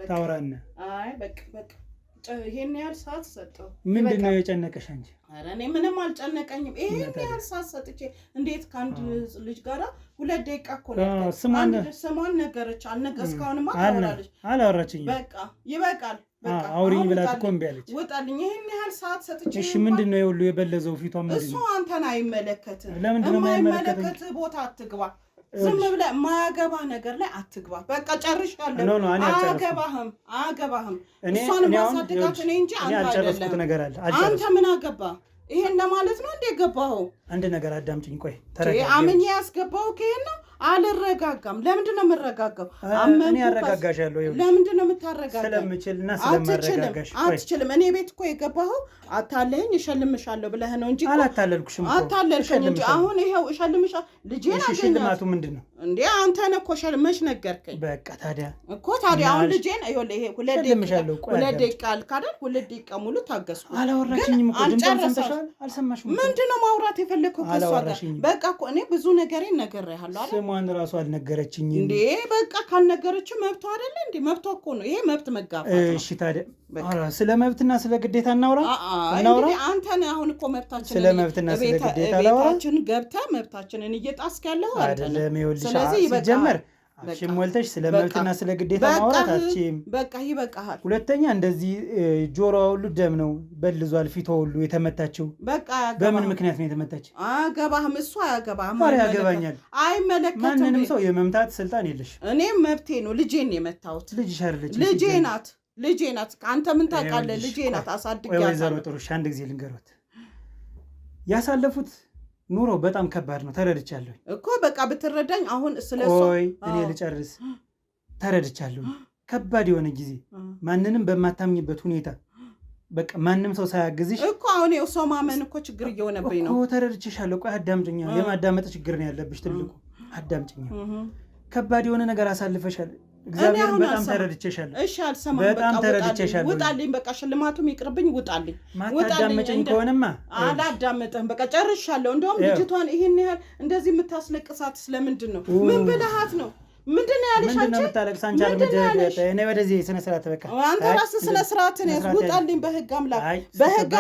ታወራና። አይ በቃ ይሄን ያህል ሰዓት ሰጠው። ምንድነው የጨነቀሽ አንቺ? ኧረ እኔ ምንም አልጨነቀኝም። ይሄን ያህል ሰዓት ሰጥቼ እንዴት ከአንድ ልጅ ጋር 2 ደቂቃ እኮ ነው። ስሟን ነገረች። እስካሁንማ ታወራለች። አላወራችኝም። በቃ ይበቃል። በቃ አውሪኝ ብላት እኮ እምቢ አለች። ውጣልኝ። ይሄን ያህል ሰዓት ሰጥቼ እሺ ምንድነው የሁሉ የበለዘው ፊቷ? ምንድነው እሱ? አንተን አይመለከትም። ለምንድነው የማይመለከት ቦታ አትግባ። ዝም ብለህ የማያገባ ነገር ላይ አትግባ። በቃ ጨርሻለሁ። አያገባህም። እሷን ማሳደጋት እኔ እንጂ አንተ አይደለም። አንተ ምን አገባ? ይሄን ለማለት ነው እንዴ ገባኸው? አንድ ነገር አዳምጪኝ። ቆይ አምኜ ያስገባው ከሄን ነው። አልረጋጋም። ለምንድን ነው የምረጋጋው? እኔ አረጋጋሻለሁ። ለምንድን ነው የምታረጋጋው? ስለምችልና ስለማረጋጋሽ። አትችልም። እኔ ቤት እኮ የገባኸው አታለኝ እሸልምሻለሁ ብለህ ነው እንጂ አላታለልኩሽም እኮ። አታለልከኝ እንጂ አሁን ይሄው እሸልምሻለሁ። ልጄን አገኘሁ። ሽልማቱ ምንድን ነው እንዴ? አንተ ነህ እኮ ሸልመሽ ነገርከኝ። በቃ ታዲያ አሁን ልጄን ይኸውልህ ይሄ 2 ደቂቃ አልክ አይደል? 2 ደቂቃ ሙሉ ታገስኩ። አላወራችኝም እኮ። ድምፅሽን ሰምተሻል? አልሰማሽም? ምንድን ነው ማውራት የፈለከው ከእሷ ጋር? በቃ እኮ እኔ ብዙ ነገሬን ነግሬሃለሁ አይደል? ስሟን ራሱ አልነገረችኝም እንዴ። በቃ ካልነገረችው መብቷ አይደለ እንዴ? መብቷ እኮ ነው። ይሄ መብት መጋፋት ነው። እሺ ታዲያ ስለ መብትና ስለ ግዴታ እናውራ። አንተ ነህ አሁን እኮ መብታችን ስለ መብትና ስለ ግዴታ ላውራ። ቤታችን ገብተህ መብታችንን እየጣስክ ያለው አንተ ነህ። ስለዚህ ሲጀመር አፍሽን ሞልተሽ ስለ መብትና ስለ ግዴታ ማውራት አትችይም። በቃ ይበቃሃል። ሁለተኛ እንደዚህ ጆሮዋ ሁሉ ደም ነው በልዟል፣ ፊቷ ሁሉ የተመታችው። በቃ በምን ምክንያት ነው የተመታችው? አያገባህም። እሱ አያገባህም። ያገባኛል። አይመለከትም። ማንንም ሰው የመምታት ስልጣን የለሽ። እኔም መብቴ ነው። ልጄን የመታሁት ልጅሽ አይደለች? ልጄ ናት። አንተ ምን ታውቃለህ? ልጄ ናት። አሳድጊያታለሁ። ወይዘሮ ጥሩሽ አንድ ጊዜ ልንገሮት፣ ያሳለፉት ኑሮ በጣም ከባድ ነው። ተረድቻለሁ እኮ። በቃ ብትረዳኝ አሁን ስለሱ። እኔ ልጨርስ። ተረድቻለሁ። ከባድ የሆነ ጊዜ ማንንም በማታምኝበት ሁኔታ በቃ ማንም ሰው ሳያግዝሽ እኮ አሁን ሰው ማመን እኮ ችግር እየሆነብኝ ነው። ተረድቼሻለሁ። ቆይ አዳምጪኝ። የማዳመጥ ችግር ነው ያለብሽ ትልቁ። አዳምጪኝ። ከባድ የሆነ ነገር አሳልፈሻል። እግዚአብሔር በጣም ተረድቼሻለሁ። እሺ አልሰማም። በጣም ተረድቼሻለሁ። ውጣልኝ። በቃ ሽልማቱም ይቅርብኝ። ውጣልኝ። ማታዳምጪኝ ከሆነማ አላዳምጥህም። በቃ ጨርሻለሁ። እንደውም ልጅቷን ይሄን ያህል እንደዚህ የምታስለቅሳት ስለምንድን ነው? ምን ብልሃት ነው? ምንድን ነው ያለሽ? አንቺ ምንድን ነው የምታለቅስ? አንቺ አልመጀ እኔ ወደዚህ ስነ ስርዓት በቃ አንተ ራስህ ስነ ስርዓት ነው። ውጣልኝ። በህግ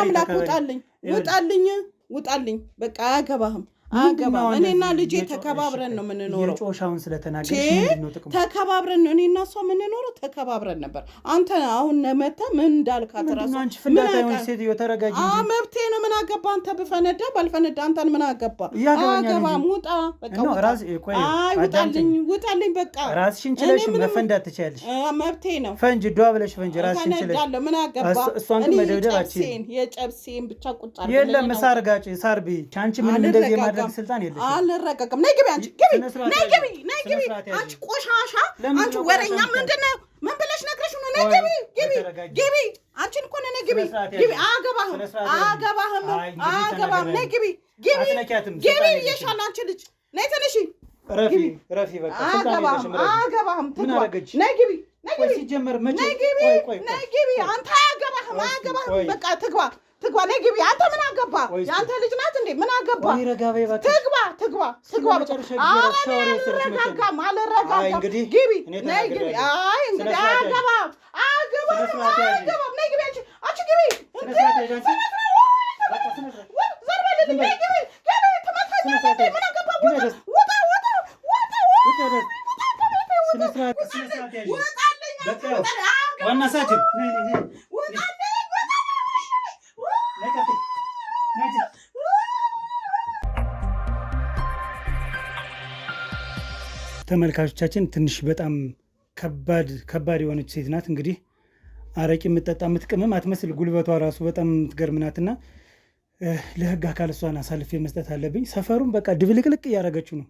አምላክ ውጣልኝ። በቃ አያገባህም። እኔና ልጄ ተከባብረን ነው የምንኖረው። ጮሻውን ስለተናገርሽ ምንድን ነው ጥቅሙ? ተከባብረን ነው እኔና እሷ የምንኖረው። ተከባብረን ነበር። አንተ አሁን መተህ ምን እንዳልካት ራሱ አንቺ ፍንዳታ የሆነች ሴትዮ ተረጋጊ እንጂ። መብቴ ነው። ምን አገባ? አንተ ብፈነዳ ባልፈነዳ አንተን ምን አገባ? አገባም። ውጣ በቃ ውጣልኝ። በቃ ራስሽን ችለሽ መፈንዳት ትችያለሽ። መብቴ ነው። ፈንጅ ዷ ብለሽ ፈንጅ ራስሽን ችለሽ። ምን አገባ? እሷን ግን መደብደባችን የጨብሴን ብቻ ቁጭ አድርገን የለም ሳር ጋጭ ሳር ቢ አንቺ ምን እንደዚህ ማድረግ ስልጣን የለሽም። አልረጋጋም። ነይ ግቢ። አንቺ ግቢ። አንቺ ቆሻሻ፣ አንቺ ወሬኛ። ምንድን ነው? ምን ብለሽ ነግረሽ ነው? ነይ ግቢ። አንቺን እኮ ነይ ግቢ። አያገባህም። ነይ ግቢ ይሻል። አንቺ ልጅ ነይ ተነሺ። ረፊ በቃ አያገባህም። ነይ ግቢ። ሲጀመር ነይ ግቢ። አንተ አያገባህም። በቃ ትግባ። ነይ ግቢ። አንተ ምን አገባ? የአንተ ልጅ ናት እንዴ? ምን አገባ? ትግባ። አልረጋጋም። ግቢ። ነይ ግቢ። አይ እንግዲህ አያገባም። ነይ ግቢ። አንቺ ግቢ። ዘር በልልኝ። ነይ ግቢ። ትመታኛለህ። ምን አገባ? ውጣ። ተመልካቾቻችን ትንሽ በጣም ከባድ የሆነች ሴት ናት። እንግዲህ አረቂ የምትጠጣ የምትቅምም አትመስል። ጉልበቷ ራሱ በጣም የምትገርምናትና ለህግ አካል እሷን አሳልፌ መስጠት አለብኝ። ሰፈሩን በቃ ድብልቅልቅ እያደረገችው ነው።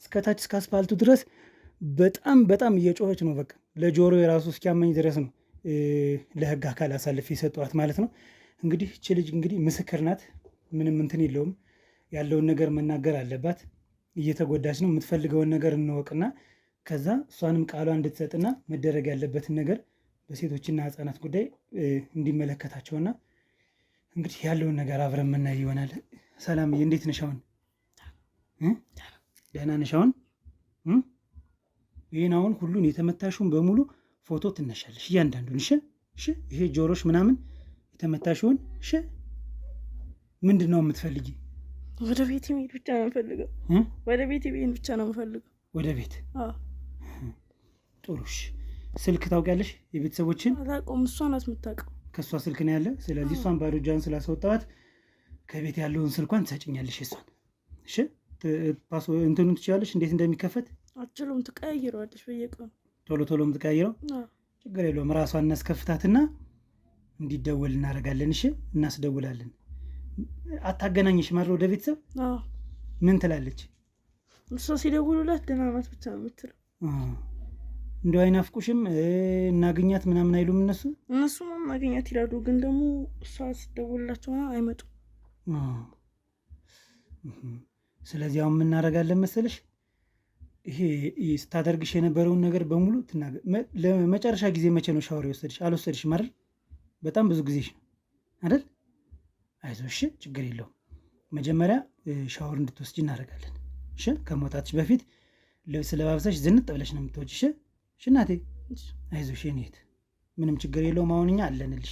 እስከታች እስከ አስፓልቱ ድረስ በጣም እየጮኸች ነው። በቃ ለጆሮ የራሱ እስኪያመኝ ድረስ ነው ለህግ አካል አሳልፌ የሰጠኋት ማለት ነው። እንግዲህ እቺ ልጅ እንግዲህ ምስክር ናት። ምንም እንትን የለውም። ያለውን ነገር መናገር አለባት። እየተጎዳች ነው። የምትፈልገውን ነገር እንወቅና ከዛ እሷንም ቃሏ እንድትሰጥና መደረግ ያለበትን ነገር በሴቶችና ህፃናት ጉዳይ እንዲመለከታቸውና እንግዲህ ያለውን ነገር አብረን የምናይ ይሆናል። ሰላምዬ እንዴት ነሽ አሁን? ደህና ነሽ አሁን? ይህን አሁን ሁሉን የተመታሽውን በሙሉ ፎቶ ትነሻለሽ፣ እያንዳንዱን። እሺ ይሄ ጆሮሽ ምናምን የተመታሽውን። እሺ ምንድን ነው የምትፈልጊ? ወደ ቤት መሄድ ብቻ ነው የምፈልገው። ወደ ቤት መሄድ ብቻ ነው የምፈልገው። ወደ ቤት? ጥሩ። ስልክ ታውቂያለሽ የቤተሰቦችን? አላውቀውም፣ እሷ ናት የምታውቀው። ከእሷ ስልክ ነው ያለ። ስለዚህ እሷን ባዶ እጇን ስላስወጣኋት ከቤት ያለውን ስልኳን ትሰጭኛለሽ የሷን። እሺ እንትኑን ትችላለሽ እንዴት እንደሚከፈት? አችሉም፣ ትቀያይረዋለሽ በየቀኑ። ቶሎ የምትቀያይረው? ችግር የለውም። ራሷን እናስከፍታትና እንዲደወል እናደርጋለን። እሺ እናስደውላለን። አታገናኝሽ ማለት ወደ ቤተሰብ? ምን ትላለች እሷ? ሲደውሉላት ደህና ናት ብቻ ነው የምትለው። እንደው አይናፍቁሽም? እናገኛት ምናምን አይሉም እነሱ? እነሱማ ማግኘት ይላሉ፣ ግን ደግሞ እሷ ስትደውልላቸው አይመጡም። ስለዚህ አሁን የምናደርጋለን መሰለሽ፣ ይሄ ስታደርግሽ የነበረውን ነገር በሙሉ ትናገር። ለመጨረሻ ጊዜ መቼ ነው ሻወር የወሰድሽ? አልወሰድሽም አይደል? በጣም ብዙ ጊዜሽ ነው አይደል? አይዞሽ፣ ችግር የለውም። መጀመሪያ ሻወር እንድትወስጂ እናደርጋለን። እሺ ከመውጣትሽ በፊት ልብስ ለባብሰሽ ዝንጥ ብለሽ ነው የምትወጪ። እሺ እናቴ፣ አይዞሽ የኔ እህት፣ ምንም ችግር የለውም። አሁን እኛ አለንልሽ፣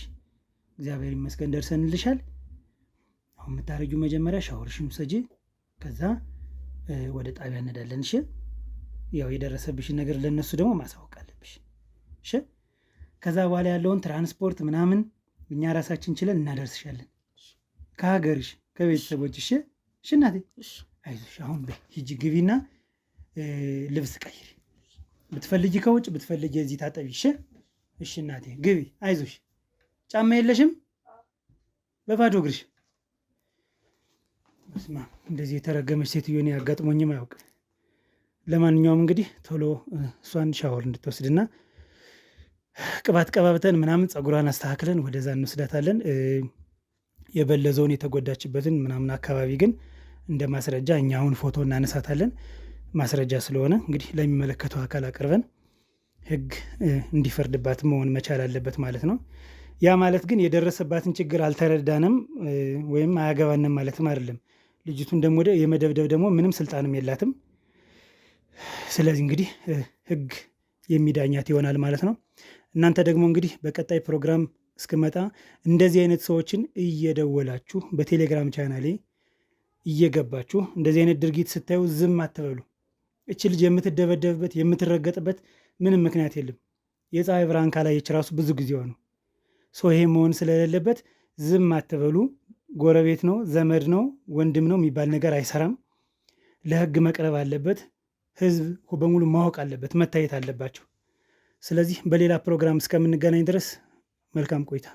እግዚአብሔር ይመስገን ደርሰንልሻል። አሁን የምታረጊው መጀመሪያ ሻወርሽን ውሰጂ፣ ከዛ ወደ ጣቢያ እንሄዳለን። እሺ ያው የደረሰብሽን ነገር ለነሱ ደግሞ ማሳወቅ አለብሽ። እሺ ከዛ በኋላ ያለውን ትራንስፖርት ምናምን እኛ ራሳችን ችለን እናደርስሻለን ከሀገርሽ ከቤተሰቦች። እሺ እናቴ፣ አይዞሽ። አሁን ሂጂ ግቢና ልብስ ቀይሪ። ብትፈልጊ ከውጭ ብትፈልጊ እዚህ ታጠቢ። እሺ እናቴ ግቢ፣ አይዞሽ። ጫማ የለሽም? በባዶ እግርሽ? በስመ አብ፣ እንደዚህ የተረገመች ሴትዮ እኔ አጋጥሞኝም አያውቅ። ለማንኛውም እንግዲህ ቶሎ እሷን ሻወር እንድትወስድና ቅባት ቀባብተን ምናምን ፀጉሯን አስተካክለን ወደዛ እንወስዳታለን። የበለዘውን የተጎዳችበትን ምናምን አካባቢ ግን እንደ ማስረጃ እኛ አሁን ፎቶ እናነሳታለን። ማስረጃ ስለሆነ እንግዲህ ለሚመለከተው አካል አቅርበን ሕግ እንዲፈርድባት መሆን መቻል አለበት ማለት ነው። ያ ማለት ግን የደረሰባትን ችግር አልተረዳንም ወይም አያገባንም ማለትም አይደለም። ልጅቱን ደግሞ የመደብደብ ደግሞ ምንም ስልጣንም የላትም። ስለዚህ እንግዲህ ሕግ የሚዳኛት ይሆናል ማለት ነው። እናንተ ደግሞ እንግዲህ በቀጣይ ፕሮግራም እስክመጣ እንደዚህ አይነት ሰዎችን እየደወላችሁ በቴሌግራም ቻናሌ እየገባችሁ እንደዚህ አይነት ድርጊት ስታዩ ዝም አትበሉ። እች ልጅ የምትደበደብበት የምትረገጥበት ምንም ምክንያት የለም። የፀሐይ ብርሃን ካላየች ራሱ ብዙ ጊዜዋ ነው። ሰው ይሄ መሆን ስለሌለበት ዝም አትበሉ። ጎረቤት ነው፣ ዘመድ ነው፣ ወንድም ነው የሚባል ነገር አይሰራም። ለህግ መቅረብ አለበት። ህዝብ በሙሉ ማወቅ አለበት፣ መታየት አለባቸው። ስለዚህ በሌላ ፕሮግራም እስከምንገናኝ ድረስ መልካም ቆይታ።